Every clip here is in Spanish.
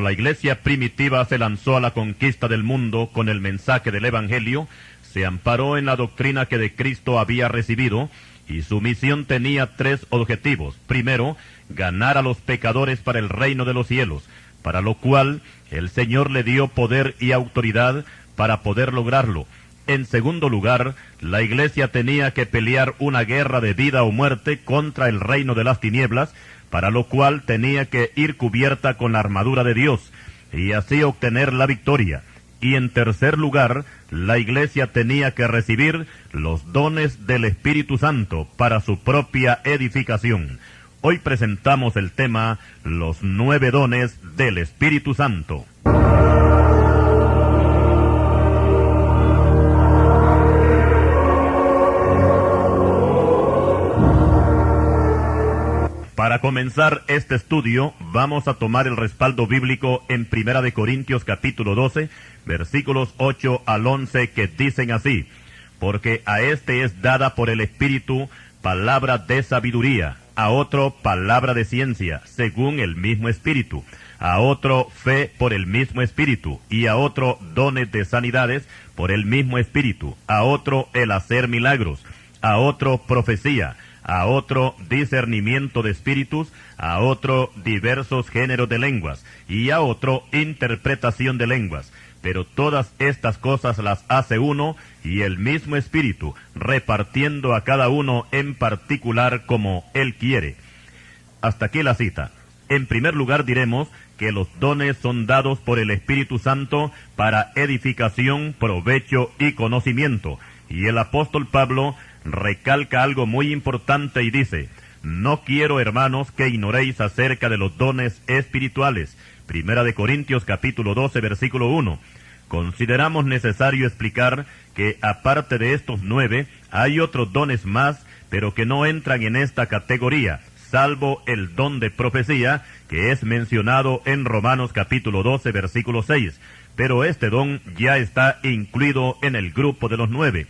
la iglesia primitiva se lanzó a la conquista del mundo con el mensaje del Evangelio, se amparó en la doctrina que de Cristo había recibido, y su misión tenía 3 objetivos. Primero, ganar a los pecadores para el reino de los cielos, para lo cual el Señor le dio poder y autoridad para poder lograrlo. En segundo lugar, la iglesia tenía que pelear una guerra de vida o muerte contra el reino de las tinieblas, para lo cual tenía que ir cubierta con la armadura de Dios, y así obtener la victoria. Y en tercer lugar, la iglesia tenía que recibir los dones del Espíritu Santo para su propia edificación. Hoy presentamos el tema, los 9 dones del Espíritu Santo. Para comenzar este estudio, vamos a tomar el respaldo bíblico en 1 Corintios capítulo 12, versículos 8 al 11, que dicen así: porque a este es dada por el Espíritu palabra de sabiduría, a otro palabra de ciencia, según el mismo Espíritu, a otro fe por el mismo Espíritu, y a otro dones de sanidades por el mismo Espíritu, a otro el hacer milagros, a otro profecía, a otro discernimiento de espíritus, a otro diversos géneros de lenguas, y a otro interpretación de lenguas. Pero todas estas cosas las hace uno y el mismo Espíritu, repartiendo a cada uno en particular como Él quiere. Hasta aquí la cita. En primer lugar diremos que los dones son dados por el Espíritu Santo para edificación, provecho y conocimiento. Y el apóstol Pablo recalca algo muy importante y dice: no quiero, hermanos, que ignoréis acerca de los dones espirituales. 1 Corintios capítulo 12, versículo 1. Consideramos necesario explicar que aparte de estos 9, hay otros dones más, pero que no entran en esta categoría, salvo el don de profecía, que es mencionado en Romanos capítulo 12, versículo 6. Pero este don ya está incluido en el grupo de los 9.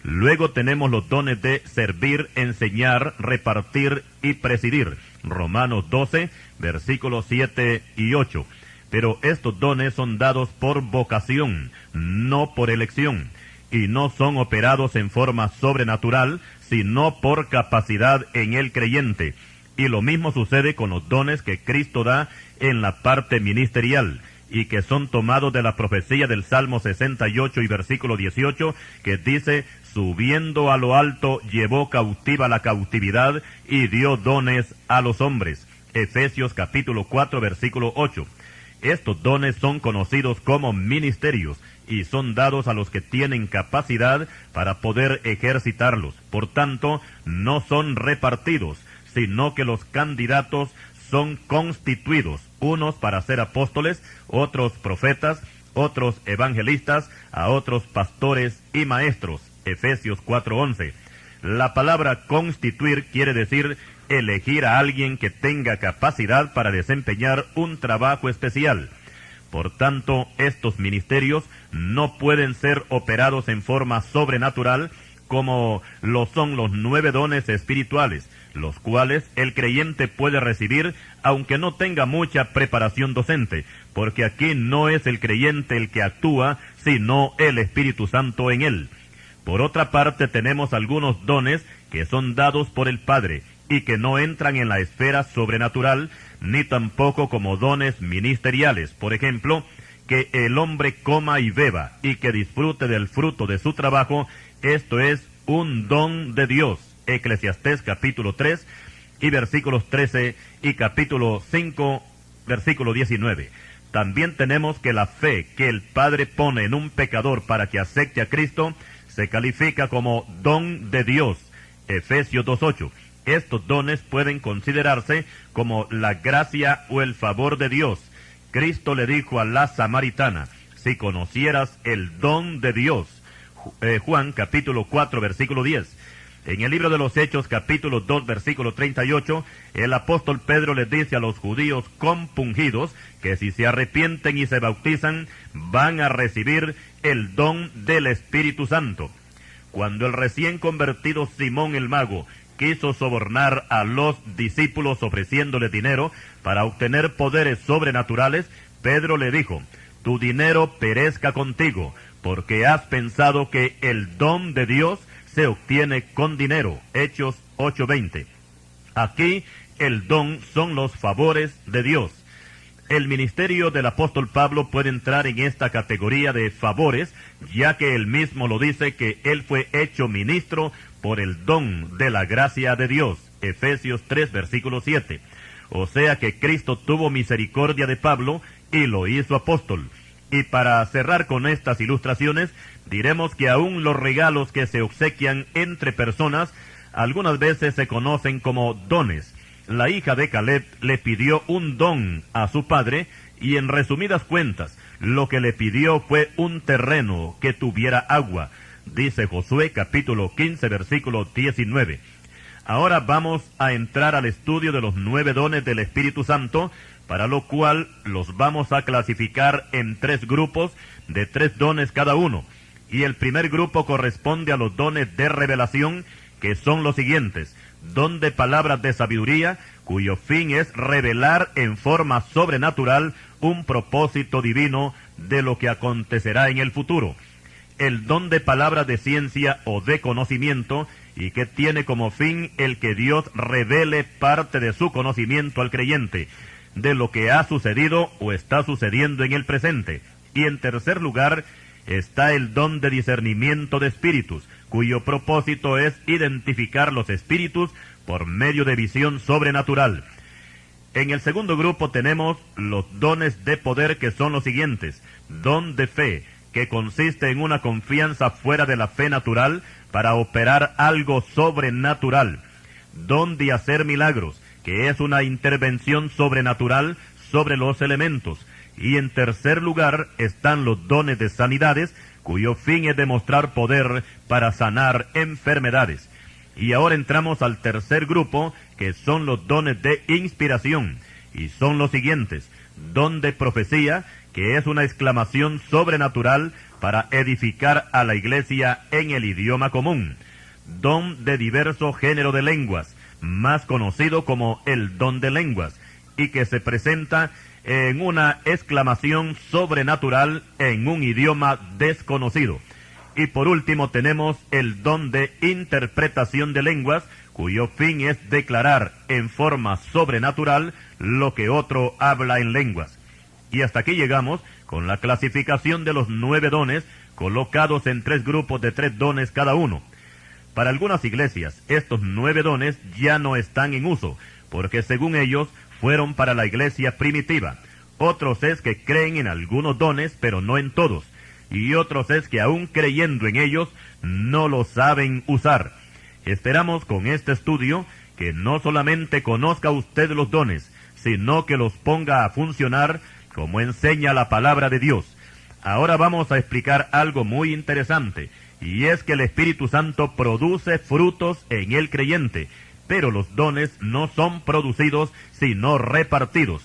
Luego tenemos los dones de servir, enseñar, repartir y presidir. Romanos 12, versículos 7 y 8. Pero estos dones son dados por vocación, no por elección, y no son operados en forma sobrenatural, sino por capacidad en el creyente. Y lo mismo sucede con los dones que Cristo da en la parte ministerial, y que son tomados de la profecía del Salmo 68 y versículo 18, que dice: subiendo a lo alto, llevó cautiva la cautividad y dio dones a los hombres. Efesios capítulo 4, versículo 8. Estos dones son conocidos como ministerios y son dados a los que tienen capacidad para poder ejercitarlos. Por tanto, no son repartidos, sino que los candidatos son constituidos, unos para ser apóstoles, otros profetas, otros evangelistas, a otros pastores y maestros. Efesios 4:11. La palabra constituir quiere decir elegir a alguien que tenga capacidad para desempeñar un trabajo especial. Por tanto, estos ministerios no pueden ser operados en forma sobrenatural como lo son los 9 dones espirituales, los cuales el creyente puede recibir aunque no tenga mucha preparación docente, porque aquí no es el creyente el que actúa, sino el Espíritu Santo en él. Por otra parte, tenemos algunos dones que son dados por el Padre y que no entran en la esfera sobrenatural, ni tampoco como dones ministeriales. Por ejemplo, que el hombre coma y beba y que disfrute del fruto de su trabajo, esto es un don de Dios. Eclesiastés capítulo 3 y versículos 13 y capítulo 5, versículo 19. También tenemos que la fe que el Padre pone en un pecador para que acepte a Cristo se califica como don de Dios. Efesios 2:8. Estos dones pueden considerarse como la gracia o el favor de Dios. Cristo le dijo a la samaritana: si conocieras el don de Dios. Juan capítulo 4, versículo 10. En el libro de los Hechos, capítulo 2, versículo 38, el apóstol Pedro les dice a los judíos compungidos que si se arrepienten y se bautizan, van a recibir el don del Espíritu Santo. Cuando el recién convertido Simón el mago quiso sobornar a los discípulos ofreciéndoles dinero para obtener poderes sobrenaturales, Pedro le dijo: tu dinero perezca contigo, porque has pensado que el don de Dios se obtiene con dinero. Hechos 8:20. Aquí el don son los favores de Dios. El ministerio del apóstol Pablo puede entrar en esta categoría de favores, ya que él mismo lo dice, que él fue hecho ministro por el don de la gracia de Dios. Efesios 3, versículo 7. O sea que Cristo tuvo misericordia de Pablo y lo hizo apóstol. Y para cerrar con estas ilustraciones, diremos que aún los regalos que se obsequian entre personas algunas veces se conocen como dones. La hija de Caleb le pidió un don a su padre, y en resumidas cuentas, lo que le pidió fue un terreno que tuviera agua. Dice Josué capítulo 15, versículo 19. Ahora vamos a entrar al estudio de los 9 dones del Espíritu Santo, para lo cual los vamos a clasificar en 3 grupos de 3 dones cada uno. Y el primer grupo corresponde a los dones de revelación, que son los siguientes: don de palabras de sabiduría, cuyo fin es revelar en forma sobrenatural un propósito divino de lo que acontecerá en el futuro. El don de palabras de ciencia o de conocimiento, y que tiene como fin el que Dios revele parte de su conocimiento al creyente, de lo que ha sucedido o está sucediendo en el presente. Y en tercer lugar está el don de discernimiento de espíritus, cuyo propósito es identificar los espíritus por medio de visión sobrenatural. En el segundo grupo tenemos los dones de poder, que son los siguientes: don de fe, que consiste en una confianza fuera de la fe natural para operar algo sobrenatural; don de hacer milagros, que es una intervención sobrenatural sobre los elementos; y en tercer lugar están los dones de sanidades, cuyo fin es demostrar poder para sanar enfermedades. Y ahora entramos al tercer grupo, que son los dones de inspiración, y son los siguientes: don de profecía, que es una exclamación sobrenatural para edificar a la iglesia en el idioma común; don de diverso género de lenguas, más conocido como el don de lenguas, y que se presenta en una exclamación sobrenatural en un idioma desconocido. Y por último tenemos el don de interpretación de lenguas, cuyo fin es declarar en forma sobrenatural lo que otro habla en lenguas. Y hasta aquí llegamos con la clasificación de los 9 dones, colocados en 3 grupos de 3 dones cada uno. Para algunas iglesias, estos 9 dones ya no están en uso, porque según ellos fueron para la iglesia primitiva. Otros es que creen en algunos dones, pero no en todos. Y otros es que aún creyendo en ellos, no los saben usar. Esperamos con este estudio que no solamente conozca usted los dones, sino que los ponga a funcionar como enseña la palabra de Dios. Ahora vamos a explicar algo muy interesante, y es que el Espíritu Santo produce frutos en el creyente, pero los dones no son producidos, sino repartidos.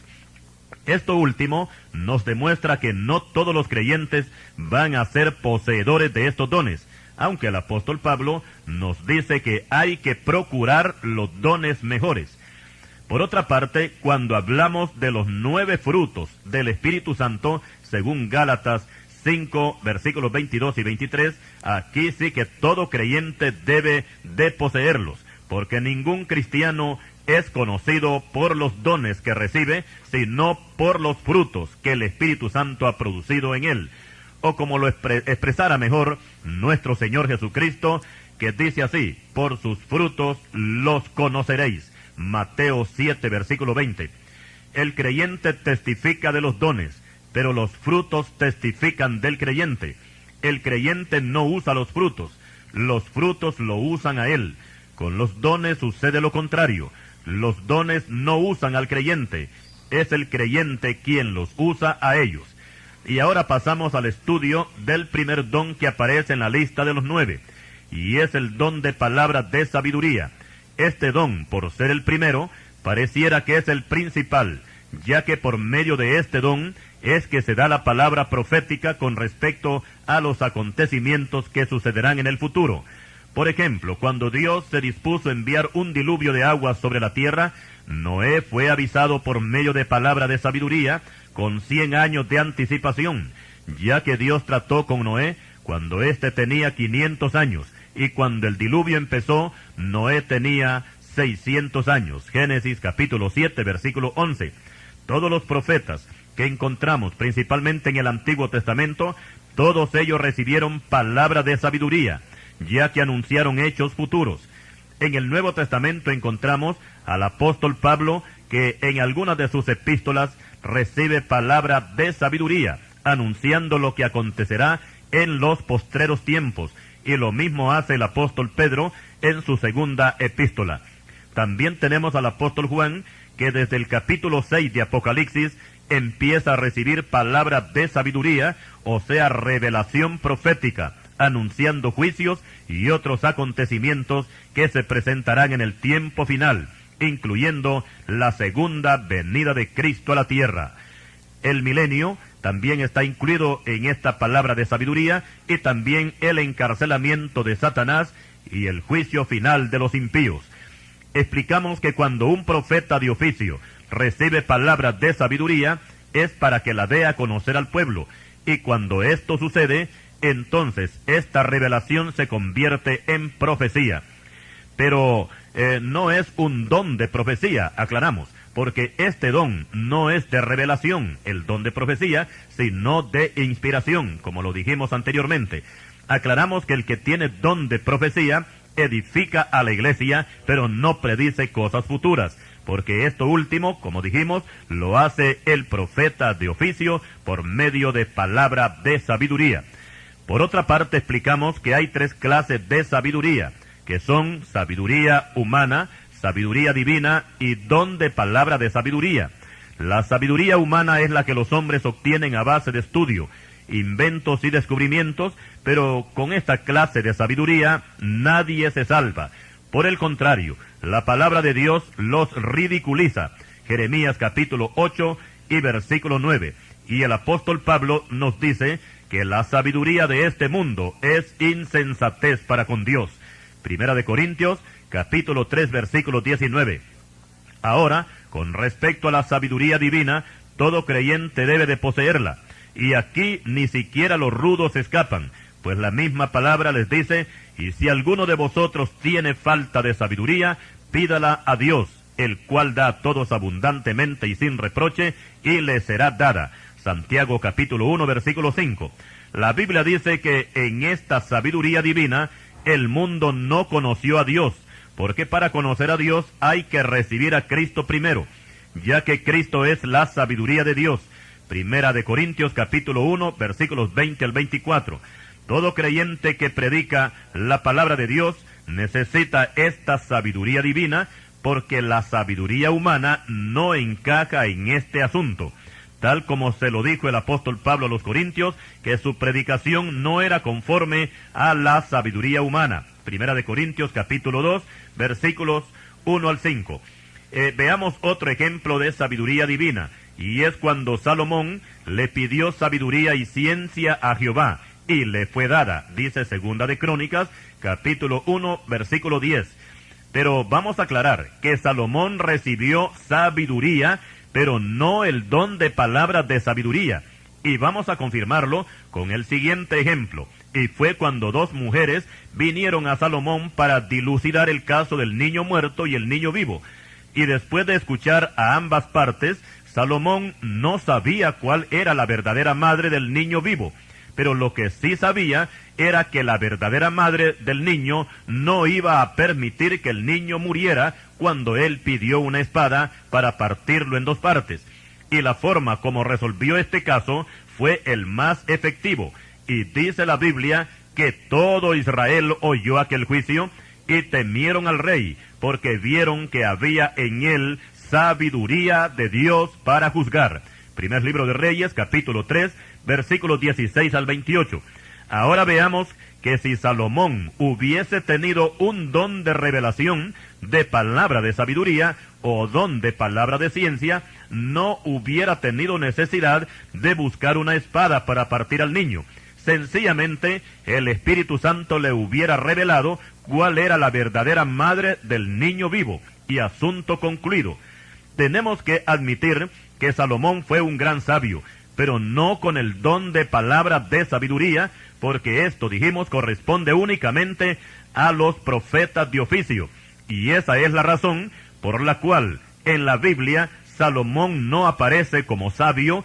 Esto último nos demuestra que no todos los creyentes van a ser poseedores de estos dones, aunque el apóstol Pablo nos dice que hay que procurar los dones mejores. Por otra parte, cuando hablamos de los 9 frutos del Espíritu Santo, según Gálatas 5, versículos 22 y 23, aquí sí que todo creyente debe de poseerlos, porque ningún cristiano es conocido por los dones que recibe, sino por los frutos que el Espíritu Santo ha producido en él. O como lo expresara mejor nuestro Señor Jesucristo, que dice así: por sus frutos los conoceréis. Mateo 7, versículo 20. El creyente testifica de los dones, pero los frutos testifican del creyente. El creyente no usa los frutos lo usan a él. Con los dones sucede lo contrario. Los dones no usan al creyente, es el creyente quien los usa a ellos. Y ahora pasamos al estudio del primer don que aparece en la lista de los 9, y es el don de palabras de sabiduría. Este don, por ser el primero, pareciera que es el principal, ya que por medio de este don es que se da la palabra profética con respecto a los acontecimientos que sucederán en el futuro. Por ejemplo, cuando Dios se dispuso a enviar un diluvio de agua sobre la tierra, Noé fue avisado por medio de palabra de sabiduría, con 100 años de anticipación, ya que Dios trató con Noé cuando éste tenía 500 años, y cuando el diluvio empezó, Noé tenía 600 años. Génesis capítulo 7, versículo 11. Todos los profetas que encontramos, principalmente en el Antiguo Testamento, todos ellos recibieron palabra de sabiduría, ya que anunciaron hechos futuros. En el Nuevo Testamento encontramos al apóstol Pablo, que en algunas de sus epístolas recibe palabra de sabiduría, anunciando lo que acontecerá en los postreros tiempos, y lo mismo hace el apóstol Pedro en su segunda epístola. También tenemos al apóstol Juan, que desde el capítulo 6 de Apocalipsis empieza a recibir palabra de sabiduría, o sea, revelación profética, anunciando juicios y otros acontecimientos que se presentarán en el tiempo final, incluyendo la segunda venida de Cristo a la tierra. El milenio también está incluido en esta palabra de sabiduría, y también el encarcelamiento de Satanás y el juicio final de los impíos. Explicamos que cuando un profeta de oficio recibe palabras de sabiduría, es para que la dé a conocer al pueblo, y cuando esto sucede, entonces esta revelación se convierte en profecía. Pero no es un don de profecía, aclaramos, porque este don no es de revelación, el don de profecía, sino de inspiración, como lo dijimos anteriormente. Aclaramos que el que tiene don de profecía edifica a la iglesia, pero no predice cosas futuras, porque esto último, como dijimos, lo hace el profeta de oficio por medio de palabra de sabiduría. Por otra parte, explicamos que hay 3 clases de sabiduría, que son sabiduría humana, sabiduría divina y don de palabra de sabiduría. La sabiduría humana es la que los hombres obtienen a base de estudio, inventos y descubrimientos, pero con esta clase de sabiduría nadie se salva. Por el contrario, la palabra de Dios los ridiculiza. Jeremías capítulo 8 y versículo 9. Y el apóstol Pablo nos dice que la sabiduría de este mundo es insensatez para con Dios. Primera de Corintios capítulo 3 versículo 19. Ahora, con respecto a la sabiduría divina, todo creyente debe de poseerla. Y aquí ni siquiera los rudos escapan, pues la misma palabra les dice: y si alguno de vosotros tiene falta de sabiduría, pídala a Dios, el cual da a todos abundantemente y sin reproche, y le será dada. Santiago capítulo 1 versículo 5. La Biblia dice que en esta sabiduría divina el mundo no conoció a Dios, porque para conocer a Dios hay que recibir a Cristo primero, ya que Cristo es la sabiduría de Dios. Primera de Corintios capítulo 1 versículos 20 al 24. Todo creyente que predica la palabra de Dios necesita esta sabiduría divina, porque la sabiduría humana no encaja en este asunto. Tal como se lo dijo el apóstol Pablo a los Corintios, que su predicación no era conforme a la sabiduría humana. Primera de Corintios capítulo 2 versículos 1 al 5. Veamos otro ejemplo de sabiduría divina, y es cuando Salomón le pidió sabiduría y ciencia a Jehová, y le fue dada, dice Segunda de Crónicas, capítulo 1, versículo 10. Pero vamos a aclarar que Salomón recibió sabiduría, pero no el don de palabras de sabiduría. Y vamos a confirmarlo con el siguiente ejemplo. Y fue cuando 2 mujeres vinieron a Salomón para dilucidar el caso del niño muerto y el niño vivo. Y después de escuchar a ambas partes, Salomón no sabía cuál era la verdadera madre del niño vivo, pero lo que sí sabía era que la verdadera madre del niño no iba a permitir que el niño muriera cuando él pidió una espada para partirlo en 2 partes. Y la forma como resolvió este caso fue el más efectivo. Y dice la Biblia que todo Israel oyó aquel juicio y temieron al rey, porque vieron que había en él sabiduría de Dios para juzgar. Primer libro de Reyes, capítulo 3, versículos 16 al 28. Ahora veamos que si Salomón hubiese tenido un don de revelación, de palabra de sabiduría, o don de palabra de ciencia, no hubiera tenido necesidad de buscar una espada para partir al niño. sencillamente el Espíritu Santo le hubiera revelado cuál era la verdadera madre del niño vivo, y asunto concluido. Tenemos que admitir que Salomón fue un gran sabio, pero no con el don de palabra de sabiduría, porque esto, dijimos, corresponde únicamente a los profetas de oficio. Y esa es la razón por la cual en la Biblia Salomón no aparece como sabio,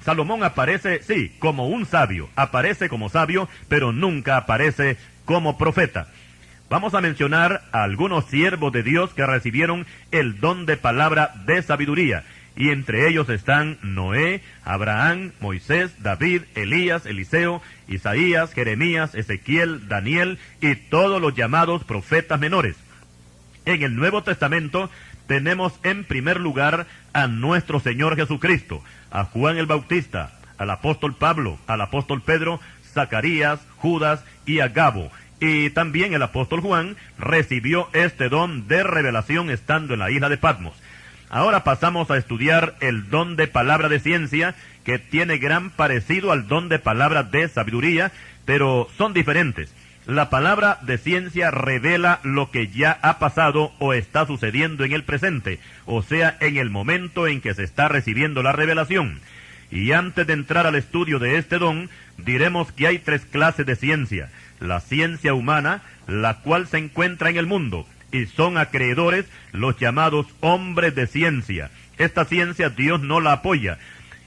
Salomón aparece, sí, como un sabio, aparece como sabio, pero nunca aparece como profeta. Vamos a mencionar a algunos siervos de Dios que recibieron el don de palabra de sabiduría, y entre ellos están Noé, Abraham, Moisés, David, Elías, Eliseo, Isaías, Jeremías, Ezequiel, Daniel y todos los llamados profetas menores. En el Nuevo Testamento tenemos en primer lugar a nuestro Señor Jesucristo, a Juan el Bautista, al apóstol Pablo, al apóstol Pedro, Zacarías, Judas y Agabo. Y también el apóstol Juan recibió este don de revelación estando en la isla de Patmos. Ahora pasamos a estudiar el don de palabra de ciencia, que tiene gran parecido al don de palabra de sabiduría, pero son diferentes. La palabra de ciencia revela lo que ya ha pasado o está sucediendo en el presente, o sea, en el momento en que se está recibiendo la revelación. Y antes de entrar al estudio de este don, diremos que hay tres clases de ciencia. La ciencia humana, la cual se encuentra en el mundo, y son acreedores los llamados hombres de ciencia. Esta ciencia Dios no la apoya,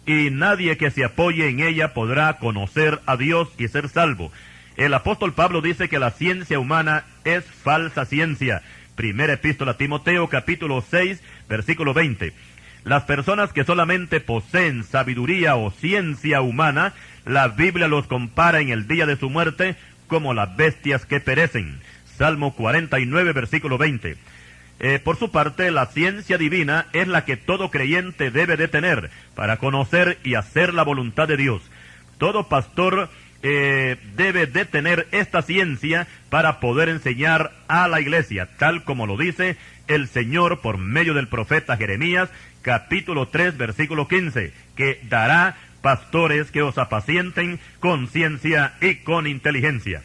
y nadie que se apoye en ella podrá conocer a Dios y ser salvo. El apóstol Pablo dice que la ciencia humana es falsa ciencia. Primera epístola a Timoteo, capítulo 6, versículo 20. Las personas que solamente poseen sabiduría o ciencia humana, la Biblia los compara en el día de su muerte como las bestias que perecen. Salmo 49, versículo 20. Por su parte, la ciencia divina es la que todo creyente debe de tener para conocer y hacer la voluntad de Dios. Todo pastor debe de tener esta ciencia para poder enseñar a la iglesia, tal como lo dice el Señor por medio del profeta Jeremías, capítulo 3, versículo 15, que dará pastores que os apacienten con ciencia y con inteligencia.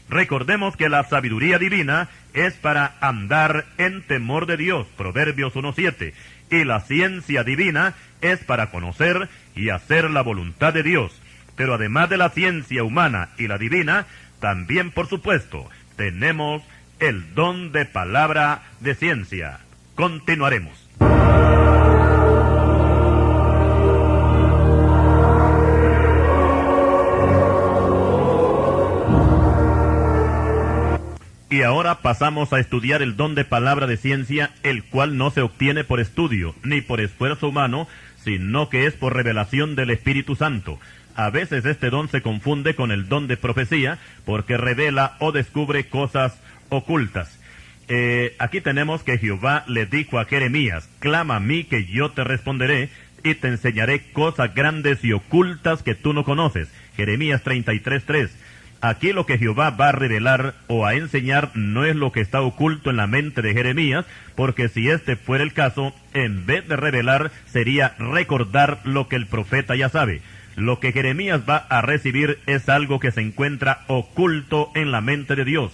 Recordemos que la sabiduría divina es para andar en temor de Dios, Proverbios 1:7, y la ciencia divina es para conocer y hacer la voluntad de Dios. Pero además de la ciencia humana y la divina, también, por supuesto, tenemos el don de palabra de ciencia. Continuaremos. Y ahora pasamos a estudiar el don de palabra de ciencia, el cual no se obtiene por estudio, ni por esfuerzo humano, sino que es por revelación del Espíritu Santo. A veces este don se confunde con el don de profecía, porque revela o descubre cosas ocultas. Aquí tenemos que Jehová le dijo a Jeremías: clama a mí que yo te responderé, y te enseñaré cosas grandes y ocultas que tú no conoces. Jeremías 33:3. Aquí lo que Jehová va a revelar o a enseñar no es lo que está oculto en la mente de Jeremías, porque si este fuera el caso, en vez de revelar, sería recordar lo que el profeta ya sabe. Lo que Jeremías va a recibir es algo que se encuentra oculto en la mente de Dios.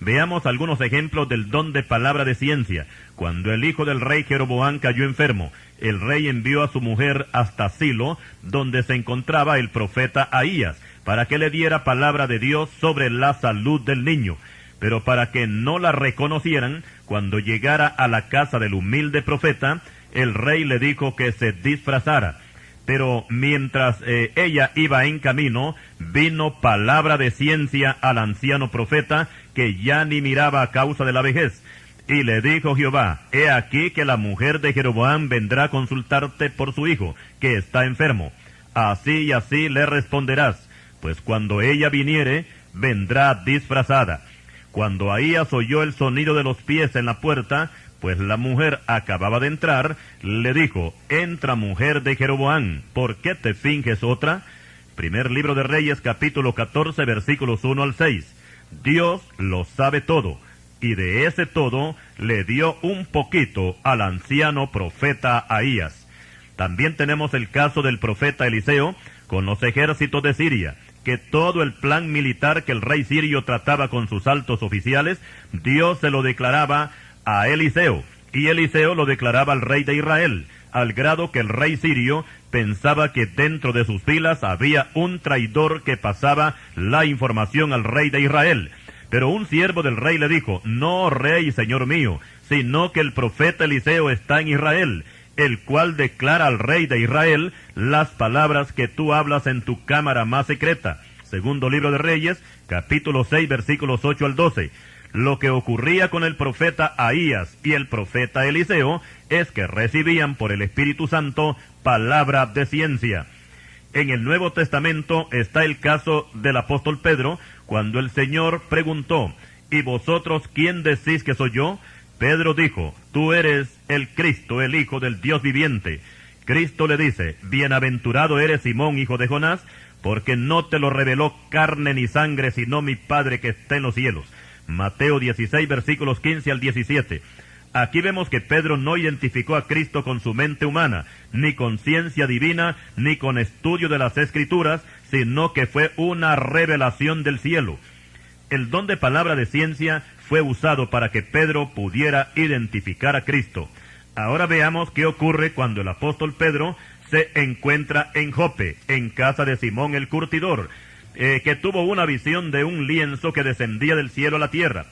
Veamos algunos ejemplos del don de palabra de ciencia. Cuando el hijo del rey Jeroboam cayó enfermo, el rey envió a su mujer hasta Silo, donde se encontraba el profeta Ahías, para que le diera palabra de Dios sobre la salud del niño. Pero para que no la reconocieran, cuando llegara a la casa del humilde profeta, el rey le dijo que se disfrazara. Pero mientras ella iba en camino, vino palabra de ciencia al anciano profeta, que ya ni miraba a causa de la vejez. Y le dijo Jehová: he aquí que la mujer de Jeroboam vendrá a consultarte por su hijo, que está enfermo. Así y así le responderás, pues cuando ella viniere, vendrá disfrazada. Cuando Ahías oyó el sonido de los pies en la puerta, pues la mujer acababa de entrar, le dijo: entra, mujer de Jeroboam, ¿por qué te finges otra? Primer libro de Reyes, capítulo 14, versículos 1 al 6. Dios lo sabe todo, y de ese todo le dio un poquito al anciano profeta Ahías. También tenemos el caso del profeta Eliseo con los ejércitos de Siria, que todo el plan militar que el rey sirio trataba con sus altos oficiales, Dios se lo declaraba a Eliseo, y Eliseo lo declaraba al rey de Israel, al grado que el rey sirio pensaba que dentro de sus filas había un traidor que pasaba la información al rey de Israel. Pero un siervo del rey le dijo: no, rey, señor mío, sino que el profeta Eliseo está en Israel, el cual declara al rey de Israel las palabras que tú hablas en tu cámara más secreta. Segundo libro de Reyes, capítulo 6, versículos 8 al 12. Lo que ocurría con el profeta Ahías y el profeta Eliseo es que recibían por el Espíritu Santo palabra de ciencia. En el Nuevo Testamento está el caso del apóstol Pedro, cuando el Señor preguntó: ¿y vosotros quién decís que soy yo? Pedro dijo: tú eres el Cristo, el Hijo del Dios viviente. Cristo le dice: bienaventurado eres Simón, hijo de Jonás, porque no te lo reveló carne ni sangre, sino mi Padre que está en los cielos. Mateo 16, versículos 15 al 17. Aquí vemos que Pedro no identificó a Cristo con su mente humana, ni con ciencia divina, ni con estudio de las Escrituras, sino que fue una revelación del cielo. El don de palabra de ciencia fue usado para que Pedro pudiera identificar a Cristo. Ahora veamos qué ocurre cuando el apóstol Pedro se encuentra en Jope, en casa de Simón el curtidor, que tuvo una visión de un lienzo que descendía del cielo a la tierra.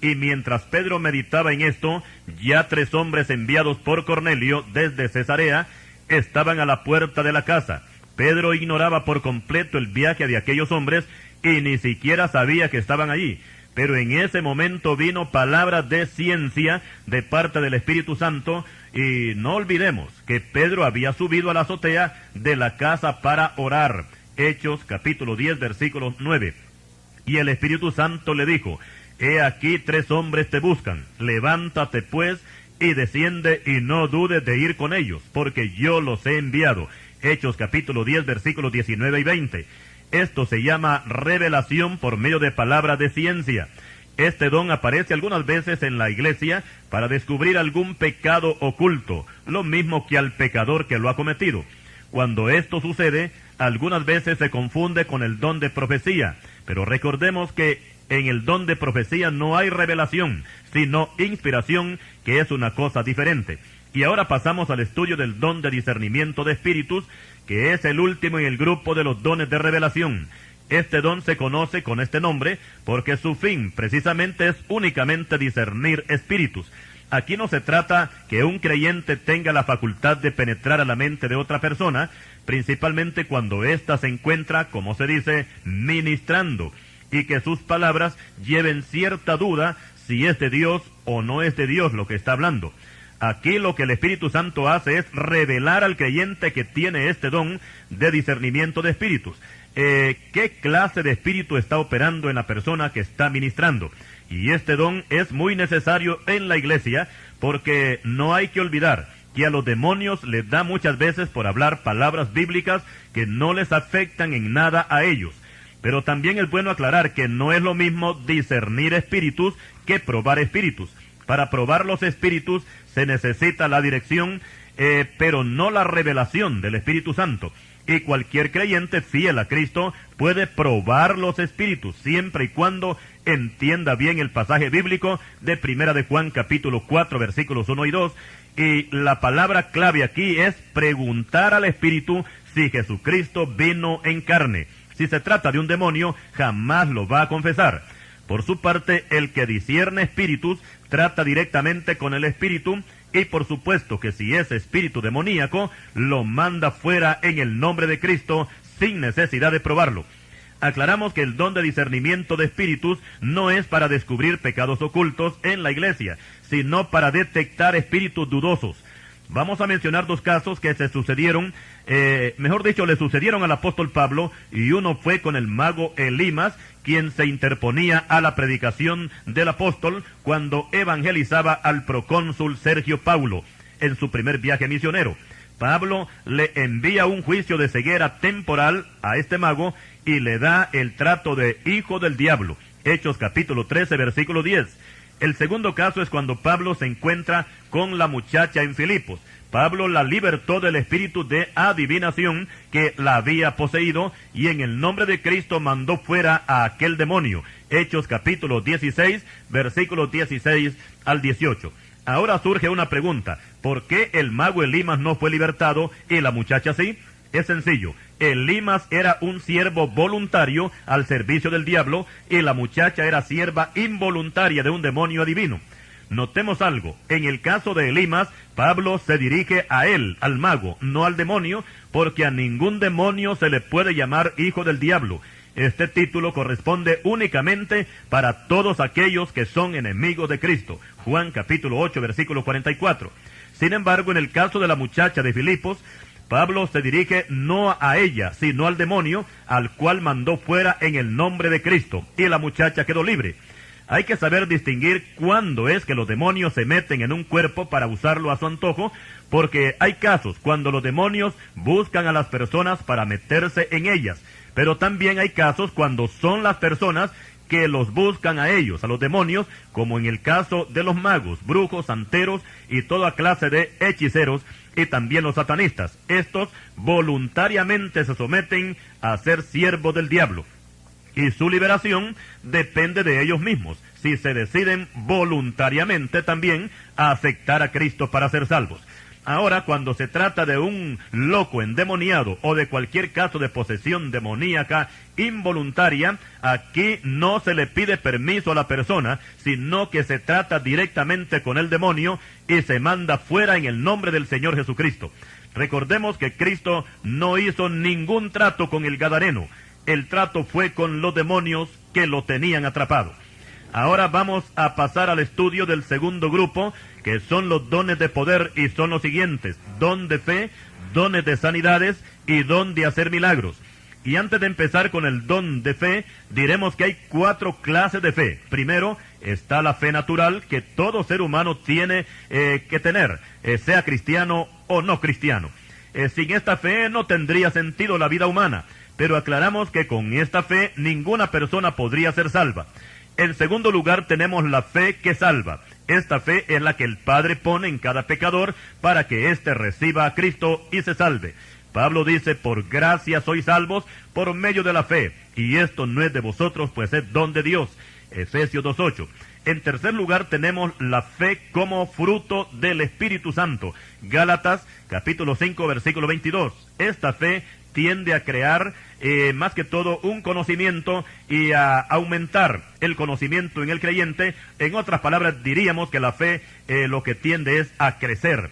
Y mientras Pedro meditaba en esto, ya 3 hombres enviados por Cornelio desde Cesarea estaban a la puerta de la casa. Pedro ignoraba por completo el viaje de aquellos hombres y ni siquiera sabía que estaban allí. Pero en ese momento vino palabra de ciencia de parte del Espíritu Santo, y no olvidemos que Pedro había subido a la azotea de la casa para orar. Hechos capítulo 10, versículo 9. Y el Espíritu Santo le dijo: he aquí 3 hombres te buscan, levántate pues y desciende y no dudes de ir con ellos, porque yo los he enviado. Hechos capítulo 10, versículos 19 y 20. Esto se llama revelación por medio de palabra de ciencia. Este don aparece algunas veces en la iglesia para descubrir algún pecado oculto, lo mismo que al pecador que lo ha cometido. Cuando esto sucede, algunas veces se confunde con el don de profecía, pero recordemos que en el don de profecía no hay revelación, sino inspiración, que es una cosa diferente. Y ahora pasamos al estudio del don de discernimiento de espíritus, que es el último en el grupo de los dones de revelación. Este don se conoce con este nombre porque su fin precisamente es únicamente discernir espíritus. Aquí no se trata que un creyente tenga la facultad de penetrar a la mente de otra persona, principalmente cuando ésta se encuentra, como se dice, ministrando, y que sus palabras lleven cierta duda si es de Dios o no es de Dios lo que está hablando. Aquí lo que el Espíritu Santo hace es revelar al creyente que tiene este don de discernimiento de espíritus. ¿Qué clase de espíritu está operando en la persona que está ministrando? Y este don es muy necesario en la iglesia, porque no hay que olvidar que a los demonios les da muchas veces por hablar palabras bíblicas que no les afectan en nada a ellos. Pero también es bueno aclarar que no es lo mismo discernir espíritus que probar espíritus. Para probar los espíritus se necesita la dirección, pero no la revelación del Espíritu Santo. Y cualquier creyente fiel a Cristo puede probar los espíritus, siempre y cuando entienda bien el pasaje bíblico de 1 de Juan capítulo 4, versículos 1 y 2. Y la palabra clave aquí es preguntar al espíritu si Jesucristo vino en carne. Si se trata de un demonio, jamás lo va a confesar. Por su parte, el que discierne espíritus trata directamente con el espíritu, y por supuesto que si es espíritu demoníaco, lo manda fuera en el nombre de Cristo sin necesidad de probarlo. Aclaramos que el don de discernimiento de espíritus no es para descubrir pecados ocultos en la iglesia, sino para detectar espíritus dudosos. Vamos a mencionar 2 casos que se sucedieron, le sucedieron al apóstol Pablo, y uno fue con el mago Elimas, quien se interponía a la predicación del apóstol cuando evangelizaba al procónsul Sergio Paulo en su primer viaje misionero. Pablo le envía un juicio de ceguera temporal a este mago y le da el trato de hijo del diablo. Hechos capítulo 13, versículo 10. El segundo caso es cuando Pablo se encuentra con la muchacha en Filipos. Pablo la libertó del espíritu de adivinación que la había poseído y en el nombre de Cristo mandó fuera a aquel demonio. Hechos capítulo 16, versículos 16 al 18. Ahora surge una pregunta. ¿Por qué el mago Elimas no fue libertado y la muchacha sí? Es sencillo. Elimas era un siervo voluntario al servicio del diablo y la muchacha era sierva involuntaria de un demonio adivino. Notemos algo. En el caso de Elimas, Pablo se dirige a él, al mago, no al demonio, porque a ningún demonio se le puede llamar hijo del diablo. Este título corresponde únicamente para todos aquellos que son enemigos de Cristo. Juan capítulo 8, versículo 44. Sin embargo, en el caso de la muchacha de Filipos, Pablo se dirige no a ella, sino al demonio, al cual mandó fuera en el nombre de Cristo, y la muchacha quedó libre. Hay que saber distinguir cuándo es que los demonios se meten en un cuerpo para usarlo a su antojo, porque hay casos cuando los demonios buscan a las personas para meterse en ellas, pero también hay casos cuando son las personas que los buscan a ellos, a los demonios, como en el caso de los magos, brujos, santeros y toda clase de hechiceros, y también los satanistas. Estos voluntariamente se someten a ser siervos del diablo, y su liberación depende de ellos mismos, si se deciden voluntariamente también a aceptar a Cristo para ser salvos. Ahora, cuando se trata de un loco endemoniado o de cualquier caso de posesión demoníaca involuntaria, aquí no se le pide permiso a la persona, sino que se trata directamente con el demonio y se manda fuera en el nombre del Señor Jesucristo. Recordemos que Cristo no hizo ningún trato con el Gadareno. El trato fue con los demonios que lo tenían atrapado. Ahora vamos a pasar al estudio del segundo grupo, que son los dones de poder, y son los siguientes: don de fe, dones de sanidades y don de hacer milagros. Y antes de empezar con el don de fe, diremos que hay 4 clases de fe. Primero está la fe natural, que todo ser humano tiene que tener, sea cristiano o no cristiano. Sin esta fe no tendría sentido la vida humana, pero aclaramos que con esta fe ninguna persona podría ser salva. En segundo lugar tenemos la fe que salva. Esta fe es la que el Padre pone en cada pecador para que éste reciba a Cristo y se salve. Pablo dice: por gracia sois salvos por medio de la fe, y esto no es de vosotros, pues es don de Dios. Efesios 2:8. En tercer lugar tenemos la fe como fruto del Espíritu Santo. Gálatas capítulo 5 versículo 22. Esta fe tiende a crear más que todo un conocimiento y a aumentar el conocimiento en el creyente. En otras palabras, diríamos que la fe lo que tiende es a crecer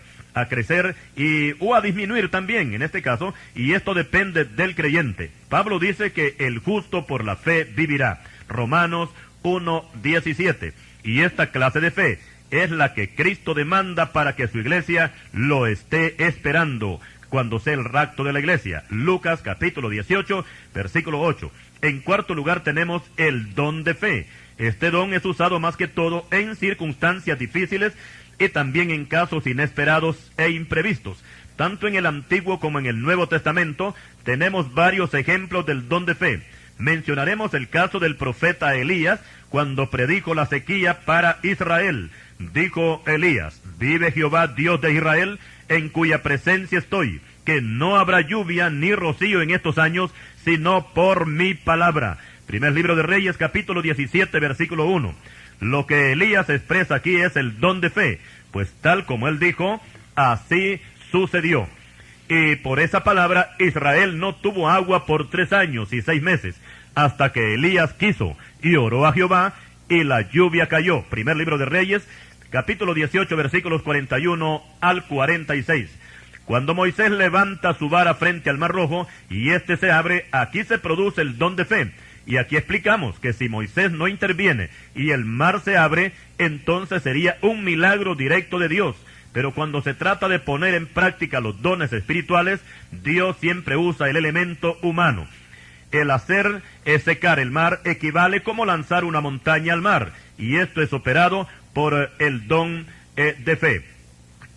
o a disminuir también en este caso, y esto depende del creyente. Pablo dice que el justo por la fe vivirá. Romanos 1:17. Y esta clase de fe es la que Cristo demanda para que su iglesia lo esté esperando cuando sea el rapto de la iglesia. Lucas capítulo 18, versículo 8. En cuarto lugar tenemos el don de fe. Este don es usado más que todo en circunstancias difíciles y también en casos inesperados e imprevistos. Tanto en el Antiguo como en el Nuevo Testamento tenemos varios ejemplos del don de fe. Mencionaremos el caso del profeta Elías cuando predijo la sequía para Israel. Dijo Elías: vive Jehová Dios de Israel, en cuya presencia estoy, que no habrá lluvia ni rocío en estos años, sino por mi palabra. Primer libro de Reyes, capítulo 17, versículo 1. Lo que Elías expresa aquí es el don de fe, pues tal como él dijo, así sucedió. Y por esa palabra, Israel no tuvo agua por 3 años y 6 meses, hasta que Elías quiso y oró a Jehová, y la lluvia cayó. Primer libro de Reyes, capítulo 18, versículos 41 al 46. Cuando Moisés levanta su vara frente al Mar Rojo, y éste se abre, aquí se produce el don de fe. Y aquí explicamos que si Moisés no interviene y el mar se abre, entonces sería un milagro directo de Dios. Pero cuando se trata de poner en práctica los dones espirituales, Dios siempre usa el elemento humano. El hacer secar el mar equivale como lanzar una montaña al mar, y esto es operado por el don de fe.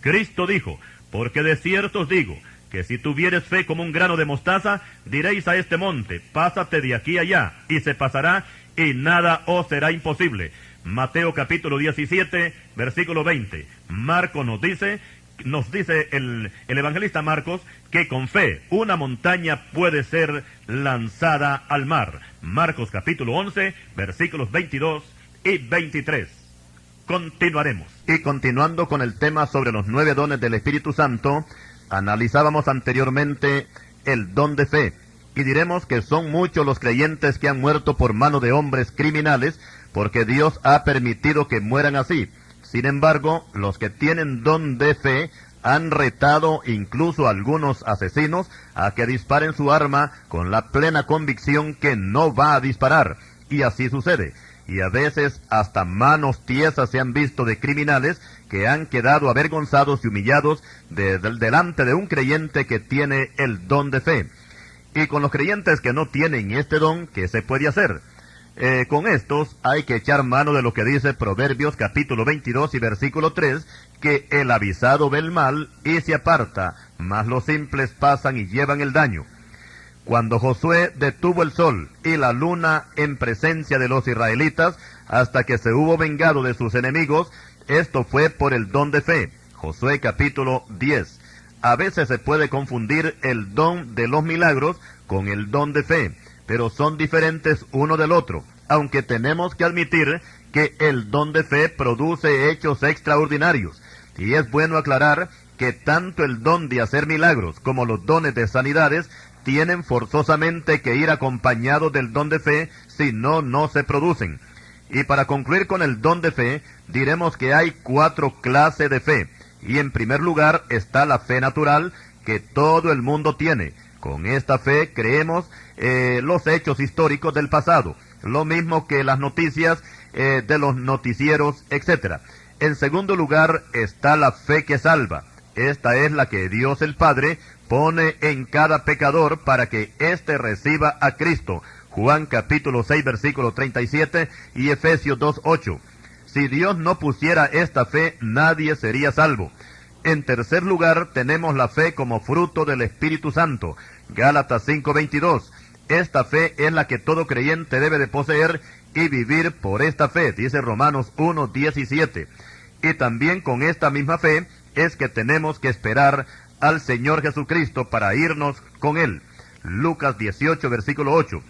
Cristo dijo: porque de cierto os digo, que si tuvieres fe como un grano de mostaza, diréis a este monte: pásate de aquí allá, y se pasará, y nada os será imposible. Mateo capítulo 17, versículo 20. Marcos nos dice el evangelista Marcos, que con fe una montaña puede ser lanzada al mar. Marcos capítulo 11, versículos 22 y 23. Continuaremos. Y continuando con el tema sobre los 9 dones del Espíritu Santo, analizábamos anteriormente el don de fe, y diremos que son muchos los creyentes que han muerto por mano de hombres criminales, porque Dios ha permitido que mueran así. Sin embargo, los que tienen don de fe han retado incluso a algunos asesinos a que disparen su arma con la plena convicción que no va a disparar, y así sucede. Y a veces hasta manos tiesas se han visto de criminales que han quedado avergonzados y humillados delante de un creyente que tiene el don de fe. Y con los creyentes que no tienen este don, ¿qué se puede hacer? Con estos hay que echar mano de lo que dice Proverbios capítulo 22 y versículo 3, que el avisado ve el mal y se aparta, mas los simples pasan y llevan el daño. Cuando Josué detuvo el sol y la luna en presencia de los israelitas, hasta que se hubo vengado de sus enemigos, esto fue por el don de fe. Josué capítulo 10. A veces se puede confundir el don de los milagros con el don de fe, pero son diferentes uno del otro, aunque tenemos que admitir que el don de fe produce hechos extraordinarios. Y es bueno aclarar que tanto el don de hacer milagros como los dones de sanidades tienen forzosamente que ir acompañados del don de fe, si no, no se producen. Y para concluir con el don de fe, diremos que hay 4 clases de fe. Y en primer lugar está la fe natural, que todo el mundo tiene. Con esta fe creemos los hechos históricos del pasado, lo mismo que las noticias de los noticieros, etc. En segundo lugar está la fe que salva. Esta es la que Dios el Padre pone en cada pecador para que éste reciba a Cristo. Juan capítulo 6 versículo 37 y Efesios 2:8. Si Dios no pusiera esta fe, nadie sería salvo. En tercer lugar tenemos la fe como fruto del Espíritu Santo. Gálatas 5:22. Esta fe es la que todo creyente debe de poseer y vivir por esta fe, dice Romanos 1:17. Y también con esta misma fe es que tenemos que esperar al Señor Jesucristo para irnos con Él. Lucas 18, versículo 8.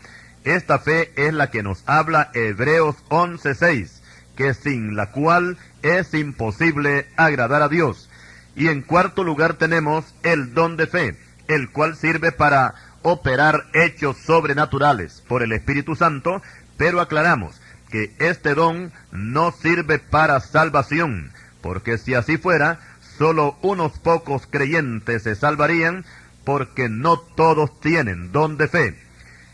Esta fe es la que nos habla Hebreos 11:6, que sin la cual es imposible agradar a Dios. Y en cuarto lugar tenemos el don de fe, el cual sirve para operar hechos sobrenaturales por el Espíritu Santo, pero aclaramos que este don no sirve para salvación, porque si así fuera, solo unos pocos creyentes se salvarían, porque no todos tienen don de fe.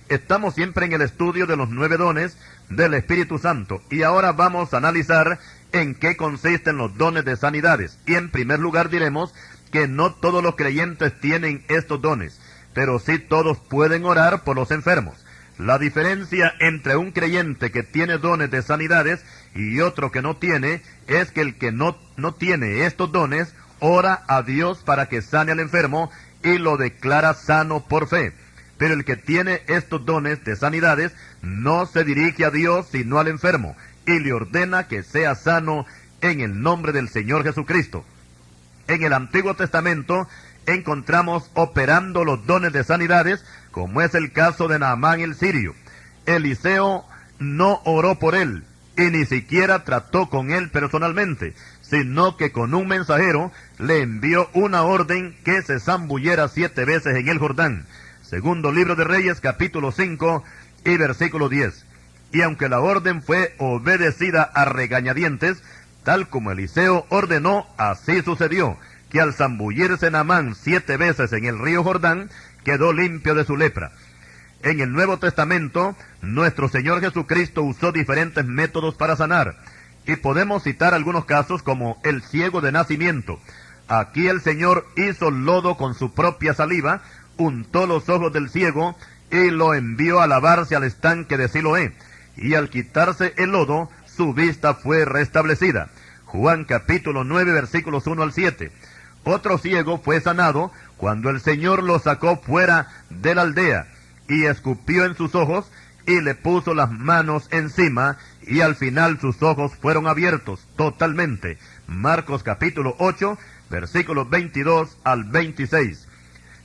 Estamos siempre en el estudio de los 9 dones del Espíritu Santo, y ahora vamos a analizar en qué consisten los dones de sanidades. Y en primer lugar diremos que no todos los creyentes tienen estos dones, pero sí todos pueden orar por los enfermos. La diferencia entre un creyente que tiene dones de sanidades y otro que no tiene, es que el que no tiene estos dones, ora a Dios para que sane al enfermo y lo declara sano por fe. Pero el que tiene estos dones de sanidades, no se dirige a Dios sino al enfermo, y le ordena que sea sano en el nombre del Señor Jesucristo. En el Antiguo Testamento encontramos operando los dones de sanidades, como es el caso de Naamán el sirio. Eliseo no oró por él, y ni siquiera trató con él personalmente, sino que con un mensajero le envió una orden que se zambullera 7 veces en el Jordán. Segundo libro de Reyes, capítulo 5 y versículo 10. Y aunque la orden fue obedecida a regañadientes, tal como Eliseo ordenó, así sucedió, que al zambullirse Naamán 7 veces en el río Jordán, quedó limpio de su lepra. En el Nuevo Testamento, nuestro Señor Jesucristo usó diferentes métodos para sanar, y podemos citar algunos casos como el ciego de nacimiento. Aquí el Señor hizo lodo con su propia saliva, untó los ojos del ciego y lo envió a lavarse al estanque de Siloé, y al quitarse el lodo, su vista fue restablecida. Juan capítulo 9 versículos 1 al 7. Otro ciego fue sanado cuando el Señor lo sacó fuera de la aldea y escupió en sus ojos, y le puso las manos encima, y al final sus ojos fueron abiertos totalmente. Marcos capítulo 8, versículos 22 al 26.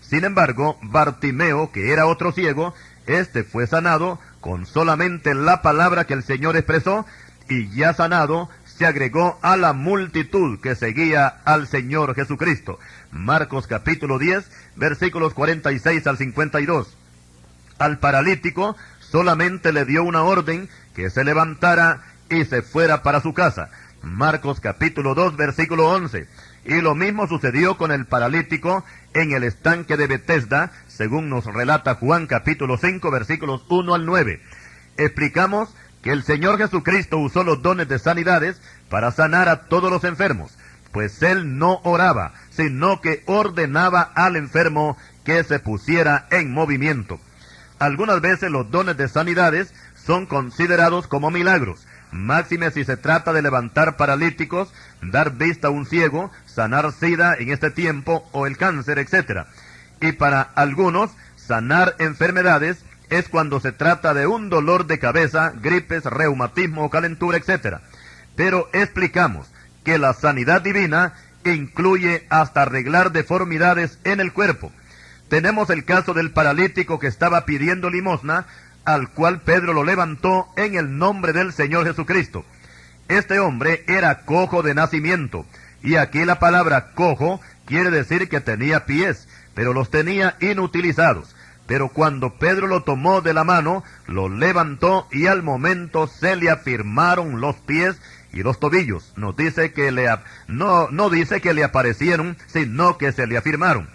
Sin embargo, Bartimeo, que era otro ciego, este fue sanado con solamente la palabra que el Señor expresó, y ya sanado, se agregó a la multitud que seguía al Señor Jesucristo. Marcos capítulo 10, versículos 46 al 52. Al paralítico solamente le dio una orden, que se levantara y se fuera para su casa. Marcos capítulo 2, versículo 11. Y lo mismo sucedió con el paralítico en el estanque de Betesda, según nos relata Juan capítulo 5, versículos 1 al 9. Explicamos que el Señor Jesucristo usó los dones de sanidades para sanar a todos los enfermos, pues Él no oraba, sino que ordenaba al enfermo que se pusiera en movimiento. Algunas veces los dones de sanidades son considerados como milagros, máxime si se trata de levantar paralíticos, dar vista a un ciego, sanar sida en este tiempo o el cáncer, etc. Y para algunos, sanar enfermedades es cuando se trata de un dolor de cabeza, gripes, reumatismo o calentura, etc. Pero explicamos que la sanidad divina incluye hasta arreglar deformidades en el cuerpo. Tenemos el caso del paralítico que estaba pidiendo limosna, al cual Pedro lo levantó en el nombre del Señor Jesucristo. Este hombre era cojo de nacimiento, y aquí la palabra cojo quiere decir que tenía pies, pero los tenía inutilizados. Pero cuando Pedro lo tomó de la mano, lo levantó y al momento se le afirmaron los pies y los tobillos. Nos dice que no dice que le aparecieron, sino que se le afirmaron.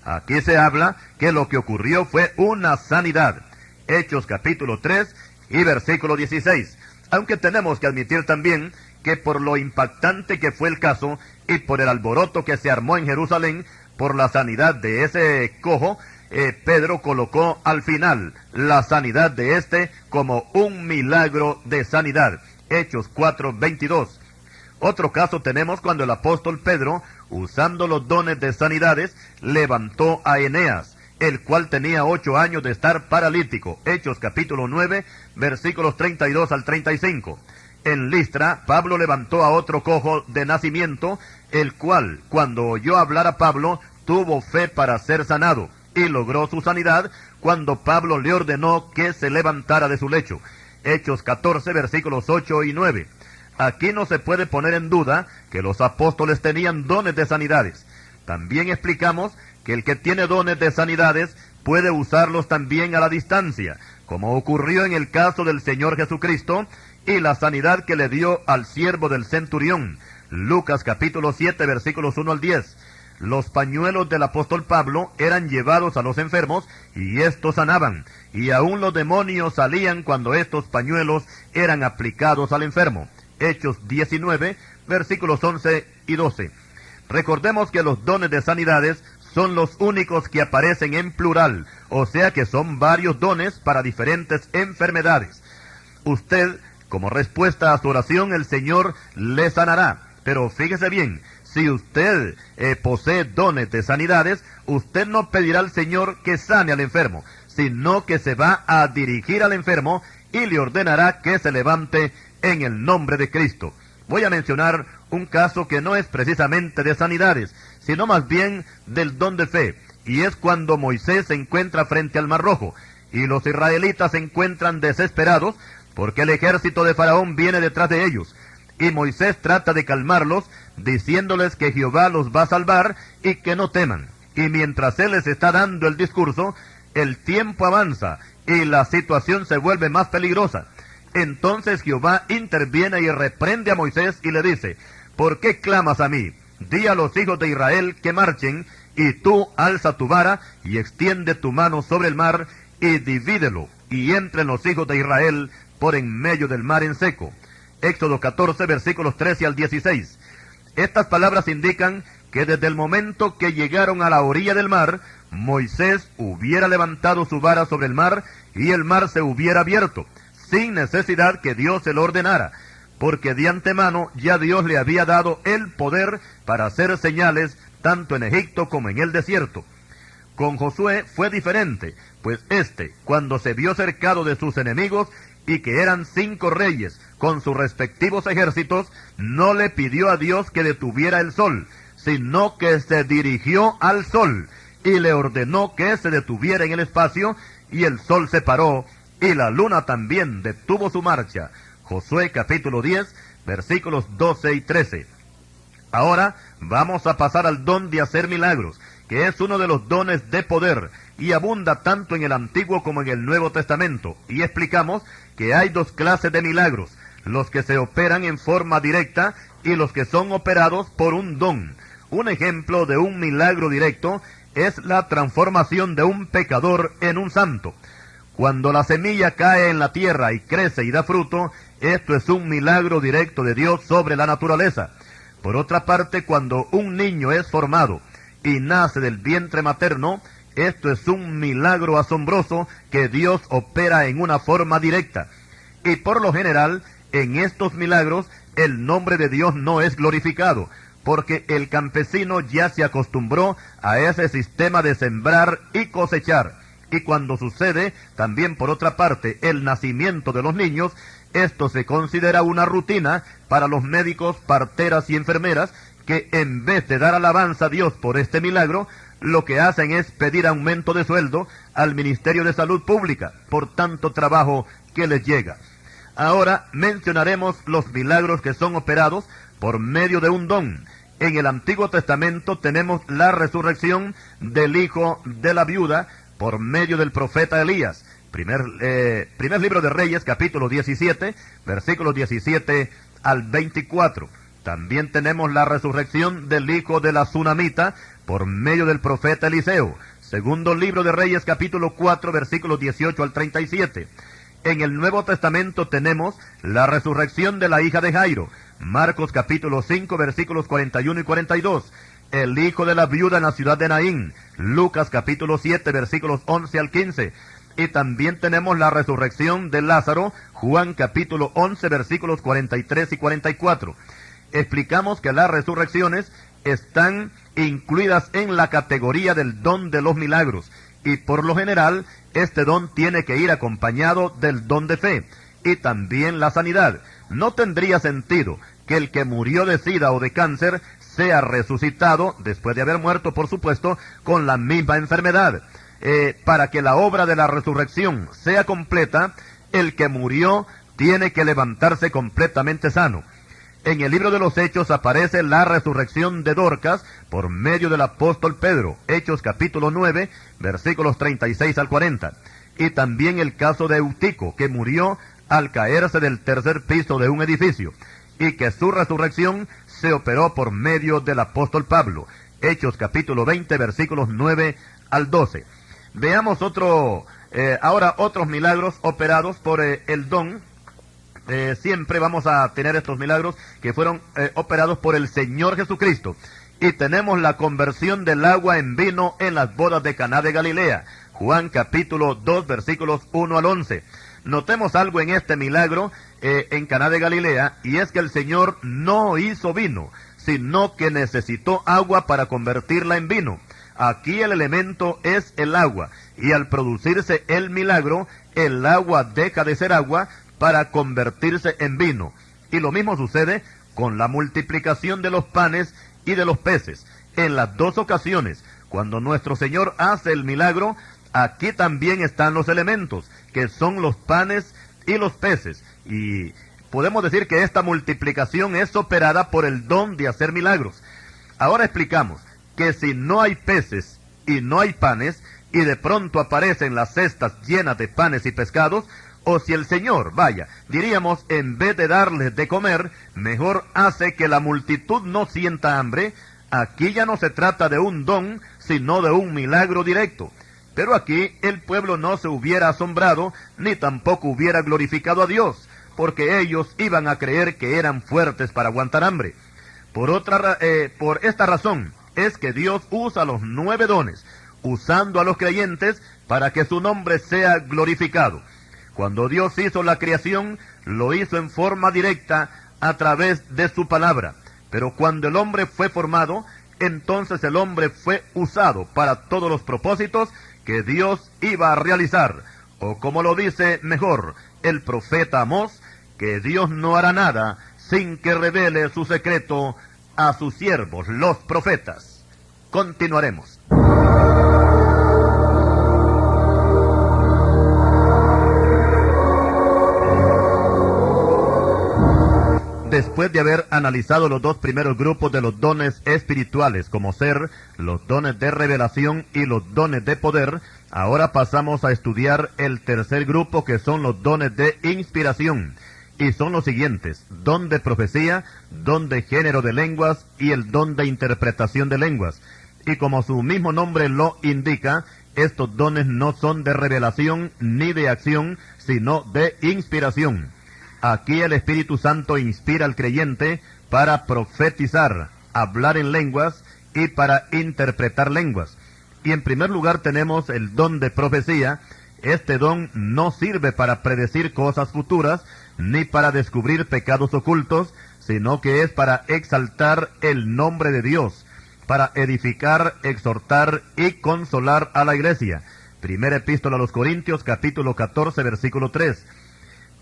Aquí se habla que lo que ocurrió fue una sanidad. Hechos capítulo 3 y versículo 16. Aunque tenemos que admitir también que por lo impactante que fue el caso y por el alboroto que se armó en Jerusalén por la sanidad de ese cojo, Pedro colocó al final la sanidad de este como un milagro de sanidad. Hechos 4:22. Otro caso tenemos cuando el apóstol Pedro, usando los dones de sanidades, levantó a Eneas, el cual tenía 8 años de estar paralítico. Hechos capítulo 9, versículos 32 al 35. En Listra, Pablo levantó a otro cojo de nacimiento, el cual, cuando oyó hablar a Pablo, tuvo fe para ser sanado, y logró su sanidad cuando Pablo le ordenó que se levantara de su lecho. Hechos 14, versículos 8 y 9. Aquí no se puede poner en duda que los apóstoles tenían dones de sanidades. También explicamos que el que tiene dones de sanidades puede usarlos también a la distancia, como ocurrió en el caso del Señor Jesucristo y la sanidad que le dio al siervo del centurión. Lucas capítulo 7, versículos 1 al 10. Los pañuelos del apóstol Pablo eran llevados a los enfermos y estos sanaban, y aún los demonios salían cuando estos pañuelos eran aplicados al enfermo. Hechos 19, versículos 11 y 12. Recordemos que los dones de sanidades son los únicos que aparecen en plural, o sea que son varios dones para diferentes enfermedades. Usted, como respuesta a su oración, el Señor le sanará. Pero fíjese bien, si usted posee dones de sanidades, usted no pedirá al Señor que sane al enfermo, sino que se va a dirigir al enfermo y le ordenará que se levante en el nombre de Cristo. Voy a mencionar un caso que no es precisamente de sanidades, sino más bien del don de fe, y es cuando Moisés se encuentra frente al Mar Rojo, y los israelitas se encuentran desesperados, porque el ejército de Faraón viene detrás de ellos, y Moisés trata de calmarlos, diciéndoles que Jehová los va a salvar, y que no teman. Y mientras él les está dando el discurso, el tiempo avanza, y la situación se vuelve más peligrosa. Entonces Jehová interviene y reprende a Moisés y le dice: ¿por qué clamas a mí? Di a los hijos de Israel que marchen, y tú alza tu vara y extiende tu mano sobre el mar y divídelo, y entren los hijos de Israel por en medio del mar en seco. Éxodo 14, versículos 13 al 16. Estas palabras indican que desde el momento que llegaron a la orilla del mar, Moisés hubiera levantado su vara sobre el mar y el mar se hubiera abierto, sin necesidad que Dios se lo ordenara, porque de antemano ya Dios le había dado el poder para hacer señales tanto en Egipto como en el desierto. Con Josué fue diferente, pues cuando se vio cercado de sus enemigos, y que eran 5 reyes con sus respectivos ejércitos, no le pidió a Dios que detuviera el sol, sino que se dirigió al sol, y le ordenó que se detuviera en el espacio, y el sol se paró, y la luna también detuvo su marcha. Josué capítulo 10, versículos 12 y 13. Ahora vamos a pasar al don de hacer milagros, que es uno de los dones de poder, y abunda tanto en el Antiguo como en el Nuevo Testamento, y explicamos que hay 2 clases de milagros, los que se operan en forma directa y los que son operados por un don. Un ejemplo de un milagro directo es la transformación de un pecador en un santo. Cuando la semilla cae en la tierra y crece y da fruto, esto es un milagro directo de Dios sobre la naturaleza. Por otra parte, cuando un niño es formado y nace del vientre materno, esto es un milagro asombroso que Dios opera en una forma directa. Y por lo general, en estos milagros, el nombre de Dios no es glorificado, porque el campesino ya se acostumbró a ese sistema de sembrar y cosechar. Y cuando sucede, también por otra parte, el nacimiento de los niños, esto se considera una rutina para los médicos, parteras y enfermeras, que en vez de dar alabanza a Dios por este milagro, lo que hacen es pedir aumento de sueldo al Ministerio de Salud Pública por tanto trabajo que les llega. Ahora mencionaremos los milagros que son operados por medio de un don. En el Antiguo Testamento tenemos la resurrección del hijo de la viuda por medio del profeta Elías. Primer libro de Reyes, capítulo 17, versículos 17 al 24. También tenemos la resurrección del hijo de la Sunamita por medio del profeta Eliseo. Segundo libro de Reyes, capítulo 4, versículos 18 al 37. En el Nuevo Testamento tenemos la resurrección de la hija de Jairo. Marcos capítulo 5, versículos 41 y 42. El hijo de la viuda en la ciudad de Naín. Lucas capítulo 7, versículos 11 al 15. Y también tenemos la resurrección de Lázaro. Juan capítulo 11, versículos 43 y 44. Explicamos que las resurrecciones están incluidas en la categoría del don de los milagros, y por lo general este don tiene que ir acompañado del don de fe y también la sanidad. No tendría sentido que el que murió de sida o de cáncer sea resucitado después de haber muerto, por supuesto, con la misma enfermedad. Para que la obra de la resurrección sea completa, el que murió tiene que levantarse completamente sano. En el libro de los Hechos aparece la resurrección de Dorcas por medio del apóstol Pedro, Hechos capítulo 9, versículos 36 al 40. Y también el caso de Eutico, que murió al caerse del 3er piso de un edificio, y que su resurrección se operó por medio del apóstol Pablo, Hechos capítulo 20, versículos 9 al 12. Veamos ahora otros milagros operados por el don. Siempre vamos a tener estos milagros que fueron operados por el Señor Jesucristo. Y tenemos la conversión del agua en vino en las bodas de Caná de Galilea. Juan capítulo 2, versículos 1 al 11. Notemos algo en este milagro en Caná de Galilea, y es que el Señor no hizo vino, sino que necesitó agua para convertirla en vino. Aquí el elemento es el agua, y al producirse el milagro, el agua deja de ser agua para convertirse en vino. Y lo mismo sucede con la multiplicación de los panes y de los peces. En las 2 ocasiones, cuando nuestro Señor hace el milagro, aquí también están los elementos, que son los panes y los peces. Y podemos decir que esta multiplicación es operada por el don de hacer milagros. Ahora explicamos que si no hay peces y no hay panes, y de pronto aparecen las cestas llenas de panes y pescados, o si el Señor, diríamos, en vez de darles de comer, mejor hace que la multitud no sienta hambre, aquí ya no se trata de un don, sino de un milagro directo. Pero aquí el pueblo no se hubiera asombrado, ni tampoco hubiera glorificado a Dios, porque ellos iban a creer que eran fuertes para aguantar hambre. Por esta razón es que Dios usa los 9 dones, usando a los creyentes para que su nombre sea glorificado. Cuando Dios hizo la creación, lo hizo en forma directa a través de su palabra. Pero cuando el hombre fue formado, entonces el hombre fue usado para todos los propósitos que Dios iba a realizar. O como lo dice mejor el profeta Amós, que Dios no hará nada sin que revele su secreto a sus siervos, los profetas. Continuaremos. Después de haber analizado los dos primeros grupos de los dones espirituales, como ser los dones de revelación y los dones de poder, ahora pasamos a estudiar el tercer grupo, que son los dones de inspiración. Y son los siguientes: don de profecía, don de género de lenguas y el don de interpretación de lenguas. Y como su mismo nombre lo indica, estos dones no son de revelación ni de acción, sino de inspiración. Aquí el Espíritu Santo inspira al creyente para profetizar, hablar en lenguas y para interpretar lenguas. Y en primer lugar tenemos el don de profecía. Este don no sirve para predecir cosas futuras, ni para descubrir pecados ocultos, sino que es para exaltar el nombre de Dios, para edificar, exhortar y consolar a la iglesia. Primera epístola a los Corintios, capítulo 14, versículo 3.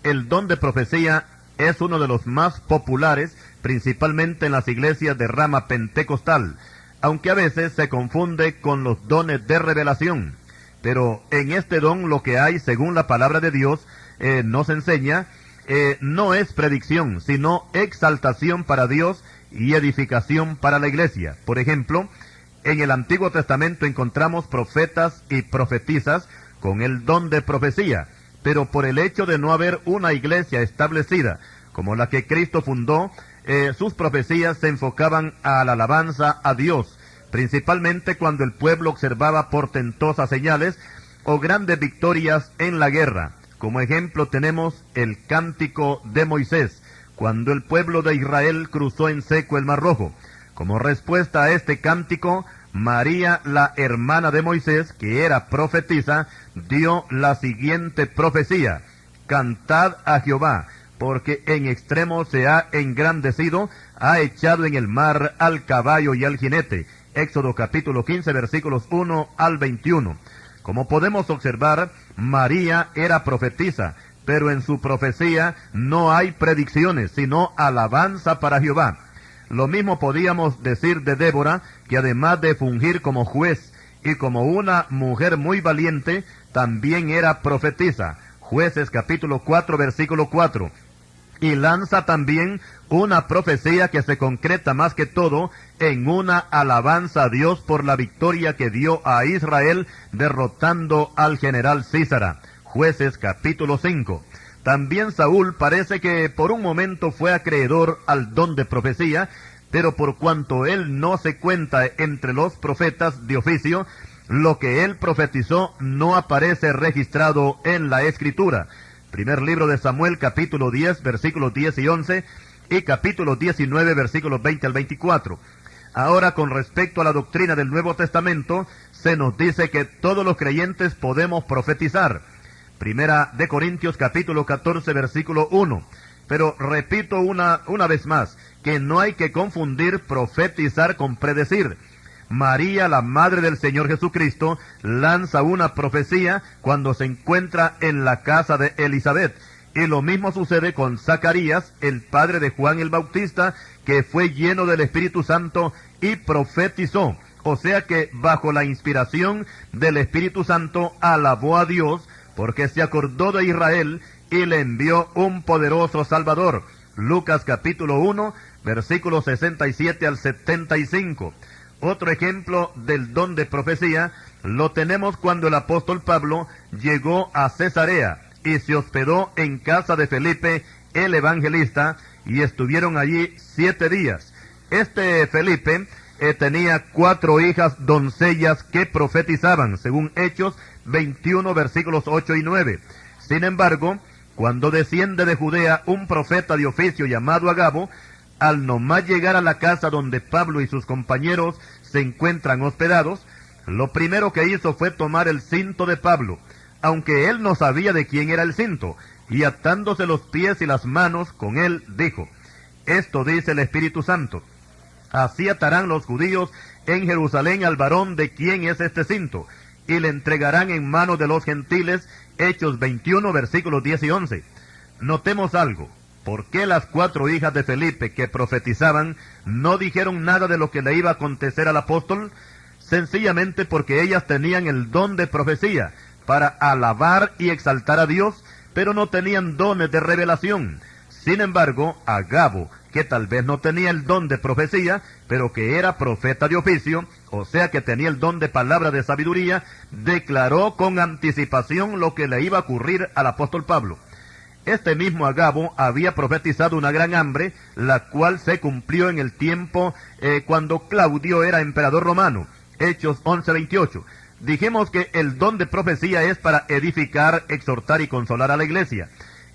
El don de profecía es uno de los más populares, principalmente en las iglesias de rama pentecostal, aunque a veces se confunde con los dones de revelación. Pero en este don lo que hay, según la palabra de Dios, nos enseña, no es predicción, sino exaltación para Dios y edificación para la iglesia. Por ejemplo, en el Antiguo Testamento encontramos profetas y profetisas con el don de profecía, pero por el hecho de no haber una iglesia establecida como la que Cristo fundó, sus profecías se enfocaban a la alabanza a Dios, principalmente cuando el pueblo observaba portentosas señales o grandes victorias en la guerra. Como ejemplo tenemos el cántico de Moisés, cuando el pueblo de Israel cruzó en seco el Mar Rojo. Como respuesta a este cántico, María, la hermana de Moisés, que era profetisa, dio la siguiente profecía: cantad a Jehová, porque en extremo se ha engrandecido, ha echado en el mar al caballo y al jinete. Éxodo capítulo 15, versículos 1 al 21. Como podemos observar, María era profetisa, pero en su profecía no hay predicciones, sino alabanza para Jehová. Lo mismo podíamos decir de Débora, que además de fungir como juez y como una mujer muy valiente, también era profetisa. Jueces capítulo 4, versículo 4. Y lanza también una profecía que se concreta más que todo en una alabanza a Dios por la victoria que dio a Israel derrotando al general Císara. Jueces capítulo 5. También Saúl parece que por un momento fue acreedor al don de profecía, pero por cuanto él no se cuenta entre los profetas de oficio, lo que él profetizó no aparece registrado en la Escritura. Primer libro de Samuel, capítulo 10, versículos 10 y 11, y capítulo 19, versículos 20 al 24. Ahora, con respecto a la doctrina del Nuevo Testamento, se nos dice que todos los creyentes podemos profetizar. Primera de Corintios, capítulo 14, versículo 1. Pero repito una vez más, que no hay que confundir profetizar con predecir. María, la madre del Señor Jesucristo, lanza una profecía cuando se encuentra en la casa de Elizabeth. Y lo mismo sucede con Zacarías, el padre de Juan el Bautista, que fue lleno del Espíritu Santo y profetizó. O sea que bajo la inspiración del Espíritu Santo alabó a Dios, porque se acordó de Israel y le envió un poderoso Salvador. Lucas capítulo 1, versículos 67 al 75. Otro ejemplo del don de profecía lo tenemos cuando el apóstol Pablo llegó a Cesarea y se hospedó en casa de Felipe el evangelista, y estuvieron allí 7 días. Este Felipe tenía 4 hijas doncellas que profetizaban, según Hechos 21, versículos 8 y 9. Sin embargo, cuando desciende de Judea un profeta de oficio llamado Agabo, al nomás llegar a la casa donde Pablo y sus compañeros se encuentran hospedados, lo primero que hizo fue tomar el cinto de Pablo, aunque él no sabía de quién era el cinto, y atándose los pies y las manos con él, dijo: esto dice el Espíritu Santo: Así atarán los judíos en Jerusalén al varón de quien es este cinto, y le entregarán en manos de los gentiles. Hechos 21, versículos 10 y 11. Notemos algo. ¿Por qué las 4 hijas de Felipe que profetizaban no dijeron nada de lo que le iba a acontecer al apóstol? Sencillamente porque ellas tenían el don de profecía para alabar y exaltar a Dios, pero no tenían dones de revelación. Sin embargo, Agabo, que tal vez no tenía el don de profecía, pero que era profeta de oficio, o sea que tenía el don de palabra de sabiduría, declaró con anticipación lo que le iba a ocurrir al apóstol Pablo. Este mismo Agabo había profetizado una gran hambre, la cual se cumplió en el tiempo cuando Claudio era emperador romano. Hechos 11:28. Dijimos que el don de profecía es para edificar, exhortar y consolar a la iglesia.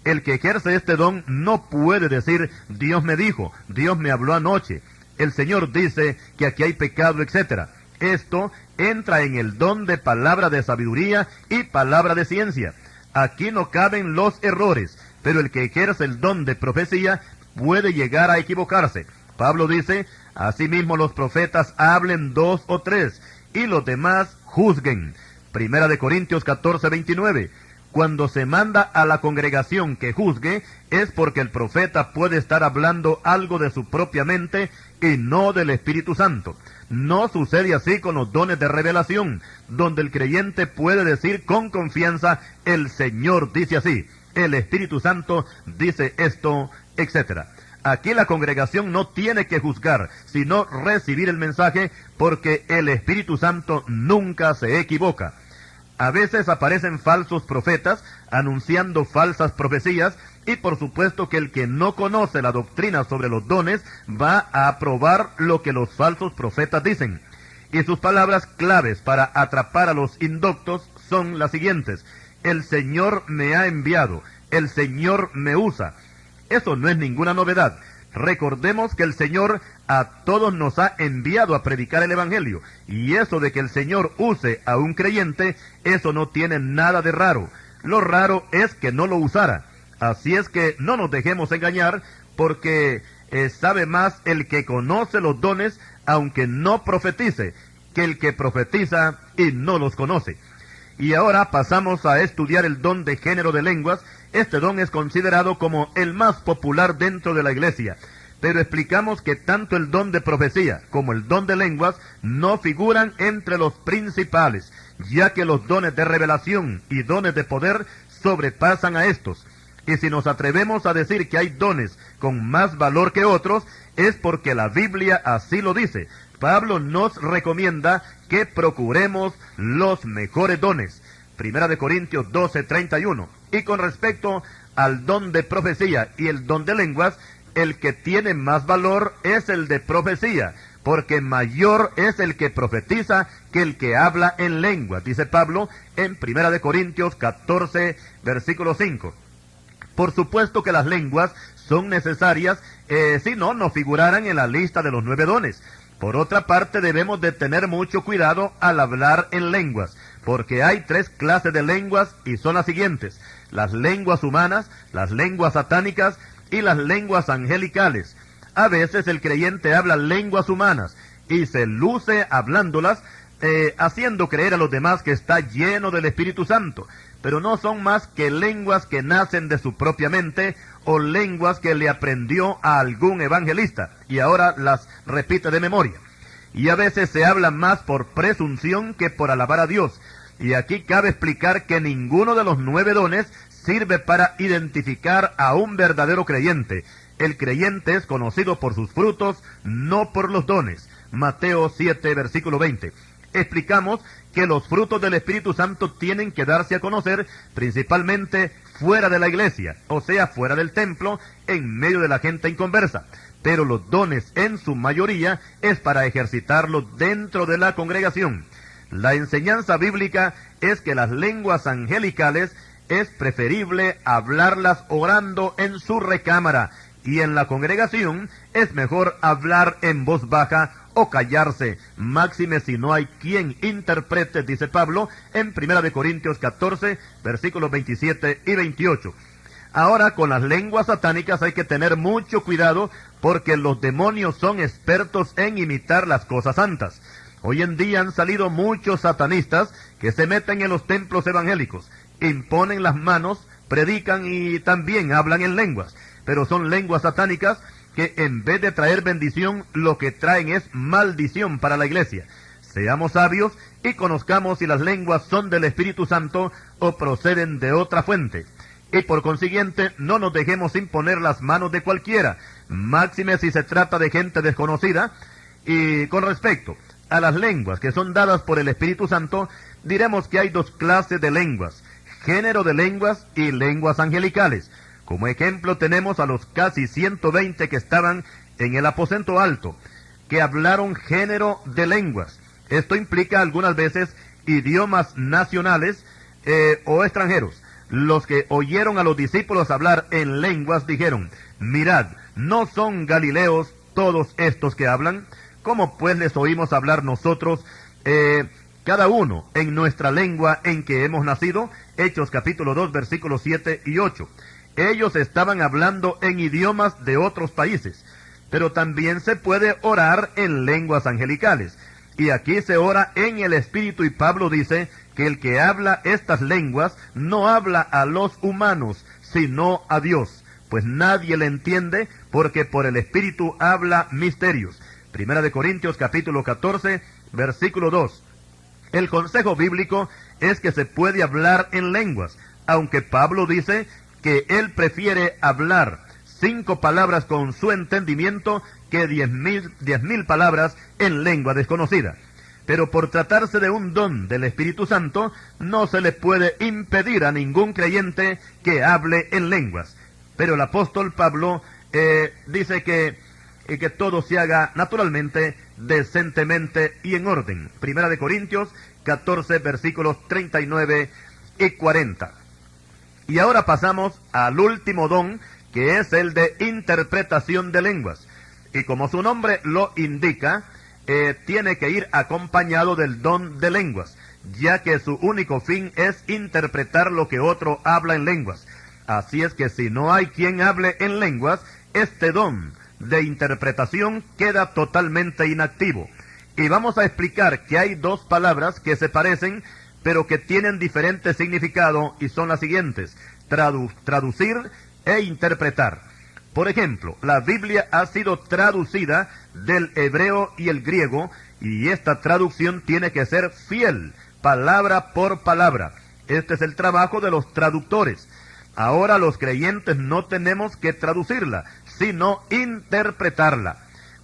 El que ejerce este don no puede decir, Dios me dijo, Dios me habló anoche, el Señor dice que aquí hay pecado, etc. Esto entra en el don de palabra de sabiduría y palabra de ciencia. Aquí no caben los errores, pero el que ejerce el don de profecía puede llegar a equivocarse. Pablo dice, asimismo los profetas hablen 2 o 3, y los demás juzguen. Primera de Corintios 14:29. Cuando se manda a la congregación que juzgue, es porque el profeta puede estar hablando algo de su propia mente y no del Espíritu Santo. No sucede así con los dones de revelación, donde el creyente puede decir con confianza, el Señor dice así, el Espíritu Santo dice esto, etc. Aquí la congregación no tiene que juzgar, sino recibir el mensaje, porque el Espíritu Santo nunca se equivoca. A veces aparecen falsos profetas anunciando falsas profecías, y por supuesto que el que no conoce la doctrina sobre los dones va a aprobar lo que los falsos profetas dicen. Y sus palabras claves para atrapar a los indoctos son las siguientes: el Señor me ha enviado, el Señor me usa. Eso no es ninguna novedad. Recordemos que el Señor a todos nos ha enviado a predicar el Evangelio, y eso de que el Señor use a un creyente, eso no tiene nada de raro. Lo raro es que no lo usara. Así es que no nos dejemos engañar, porque sabe más el que conoce los dones, aunque no profetice, que el que profetiza y no los conoce. Y ahora pasamos a estudiar el don de género de lenguas. Este don es considerado como el más popular dentro de la iglesia, pero explicamos que tanto el don de profecía como el don de lenguas no figuran entre los principales, ya que los dones de revelación y dones de poder sobrepasan a estos. Y si nos atrevemos a decir que hay dones con más valor que otros, es porque la Biblia así lo dice. Pablo nos recomienda que procuremos los mejores dones. Primera de Corintios 12:31. Y con respecto al don de profecía y el don de lenguas, el que tiene más valor es el de profecía, porque mayor es el que profetiza que el que habla en lenguas, dice Pablo en Primera de Corintios 14, versículo 5. Por supuesto que las lenguas son necesarias, si no, no figuraran en la lista de los 9 dones. Por otra parte, debemos de tener mucho cuidado al hablar en lenguas, porque hay 3 clases de lenguas y son las siguientes: las lenguas humanas, las lenguas satánicas y las lenguas angelicales. A veces el creyente habla lenguas humanas y se luce hablándolas, haciendo creer a los demás que está lleno del Espíritu Santo, pero no son más que lenguas que nacen de su propia mente o lenguas que le aprendió a algún evangelista y ahora las repite de memoria. Y a veces se habla más por presunción que por alabar a Dios. Y aquí cabe explicar que ninguno de los 9 dones sirve para identificar a un verdadero creyente. El creyente es conocido por sus frutos, no por los dones. Mateo 7, versículo 20. Explicamos que los frutos del Espíritu Santo tienen que darse a conocer principalmente fuera de la iglesia, o sea, fuera del templo, en medio de la gente inconversa. Pero los dones, en su mayoría, es para ejercitarlos dentro de la congregación. La enseñanza bíblica es que las lenguas angelicales es preferible hablarlas orando en su recámara, y en la congregación es mejor hablar en voz baja o callarse, máxime si no hay quien interprete, dice Pablo en 1 Corintios 14, versículos 27 y 28. Ahora, con las lenguas satánicas hay que tener mucho cuidado porque los demonios son expertos en imitar las cosas santas. Hoy en día han salido muchos satanistas que se meten en los templos evangélicos, imponen las manos, predican y también hablan en lenguas, pero son lenguas satánicas que en vez de traer bendición, lo que traen es maldición para la iglesia. Seamos sabios y conozcamos si las lenguas son del Espíritu Santo o proceden de otra fuente. Y por consiguiente, no nos dejemos imponer las manos de cualquiera, máxime si se trata de gente desconocida. Y con respecto a las lenguas que son dadas por el Espíritu Santo, diremos que hay dos clases de lenguas: género de lenguas y lenguas angelicales. Como ejemplo tenemos a los casi 120 que estaban en el aposento alto, que hablaron género de lenguas. Esto implica algunas veces idiomas nacionales o extranjeros. Los que oyeron a los discípulos hablar en lenguas dijeron: mirad, ¿no son galileos todos estos que hablan? ¿Cómo pues les oímos hablar nosotros, cada uno en nuestra lengua en que hemos nacido? Hechos capítulo 2, versículos 7 y 8. Ellos estaban hablando en idiomas de otros países, pero también se puede orar en lenguas angelicales. Y aquí se ora en el Espíritu, y Pablo dice que el que habla estas lenguas no habla a los humanos, sino a Dios, pues nadie le entiende, porque por el Espíritu habla misterios. Primera de Corintios capítulo 14, versículo 2. El consejo bíblico es que se puede hablar en lenguas, aunque Pablo dice que él prefiere hablar 5 palabras con su entendimiento que 10,000 palabras en lengua desconocida. Pero por tratarse de un don del Espíritu Santo, no se le puede impedir a ningún creyente que hable en lenguas. Pero el apóstol Pablo dice que todo se haga naturalmente, decentemente y en orden. Primera de Corintios 14, versículos 39 y 40. Y ahora pasamos al último don, que es el de interpretación de lenguas. Y como su nombre lo indica, tiene que ir acompañado del don de lenguas, ya que su único fin es interpretar lo que otro habla en lenguas. Así es que si no hay quien hable en lenguas, este don de interpretación queda totalmente inactivo. Y vamos a explicar que hay 2 palabras que se parecen, pero que tienen diferente significado, y son las siguientes: traducir e interpretar. Por ejemplo, la Biblia ha sido traducida del hebreo y el griego, y esta traducción tiene que ser fiel, palabra por palabra. Este es el trabajo de los traductores. Ahora los creyentes no tenemos que traducirla, sino interpretarla.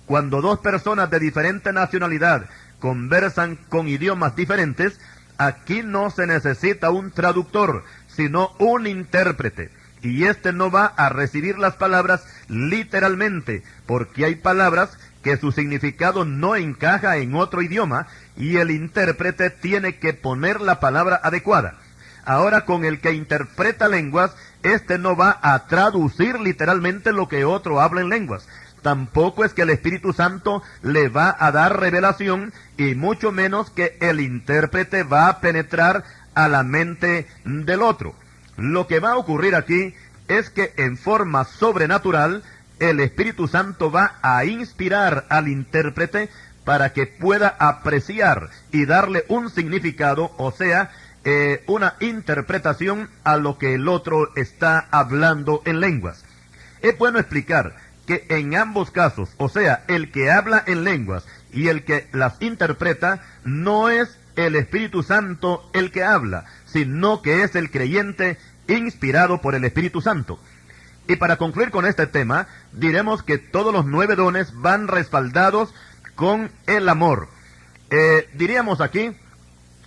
Cuando 2 personas de diferente nacionalidad conversan con idiomas diferentes, aquí no se necesita un traductor, sino un intérprete. Y este no va a recibir las palabras literalmente, porque hay palabras que su significado no encaja en otro idioma, y el intérprete tiene que poner la palabra adecuada. Ahora, con el que interpreta lenguas, este no va a traducir literalmente lo que otro habla en lenguas. Tampoco es que el Espíritu Santo le va a dar revelación, y mucho menos que el intérprete va a penetrar a la mente del otro. Lo que va a ocurrir aquí es que en forma sobrenatural el Espíritu Santo va a inspirar al intérprete para que pueda apreciar y darle un significado, o sea, una interpretación a lo que el otro está hablando en lenguas. Es bueno explicar que en ambos casos, o sea, el que habla en lenguas y el que las interpreta, no es el Espíritu Santo el que habla, sino que es el creyente inspirado por el Espíritu Santo. Y para concluir con este tema, diremos que todos los 9 dones van respaldados con el amor. Diríamos aquí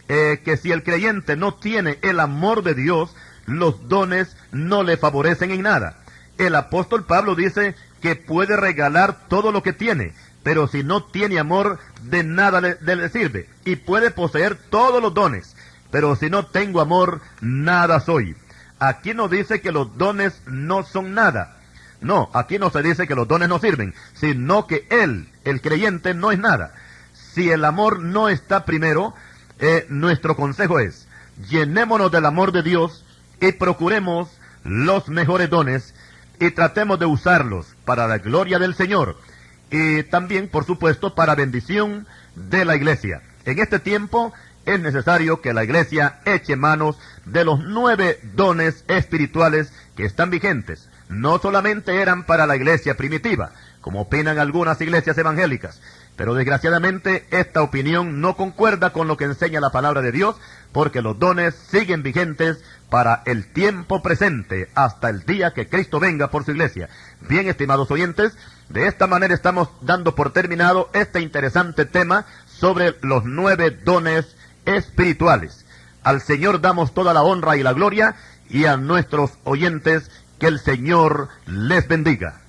que si el creyente no tiene el amor de Dios, los dones no le favorecen en nada. El apóstol Pablo dice que puede regalar todo lo que tiene, pero si no tiene amor, de nada le sirve. Y puede poseer todos los dones, pero si no tengo amor, nada soy. Aquí no dice que los dones no son nada. No, aquí no se dice que los dones no sirven, sino que él, el creyente, no es nada. Si el amor no está primero, nuestro consejo es: llenémonos del amor de Dios y procuremos los mejores dones y tratemos de usarlos para la gloria del Señor y también, por supuesto, para bendición de la iglesia. En este tiempo es necesario que la iglesia eche manos de los 9 dones espirituales que están vigentes. No solamente eran para la iglesia primitiva, como opinan algunas iglesias evangélicas, pero desgraciadamente esta opinión no concuerda con lo que enseña la palabra de Dios, porque los dones siguen vigentes para el tiempo presente, hasta el día que Cristo venga por su iglesia. Bien, estimados oyentes, de esta manera estamos dando por terminado este interesante tema sobre los 9 dones espirituales. Al Señor damos toda la honra y la gloria, y a nuestros oyentes que el Señor les bendiga.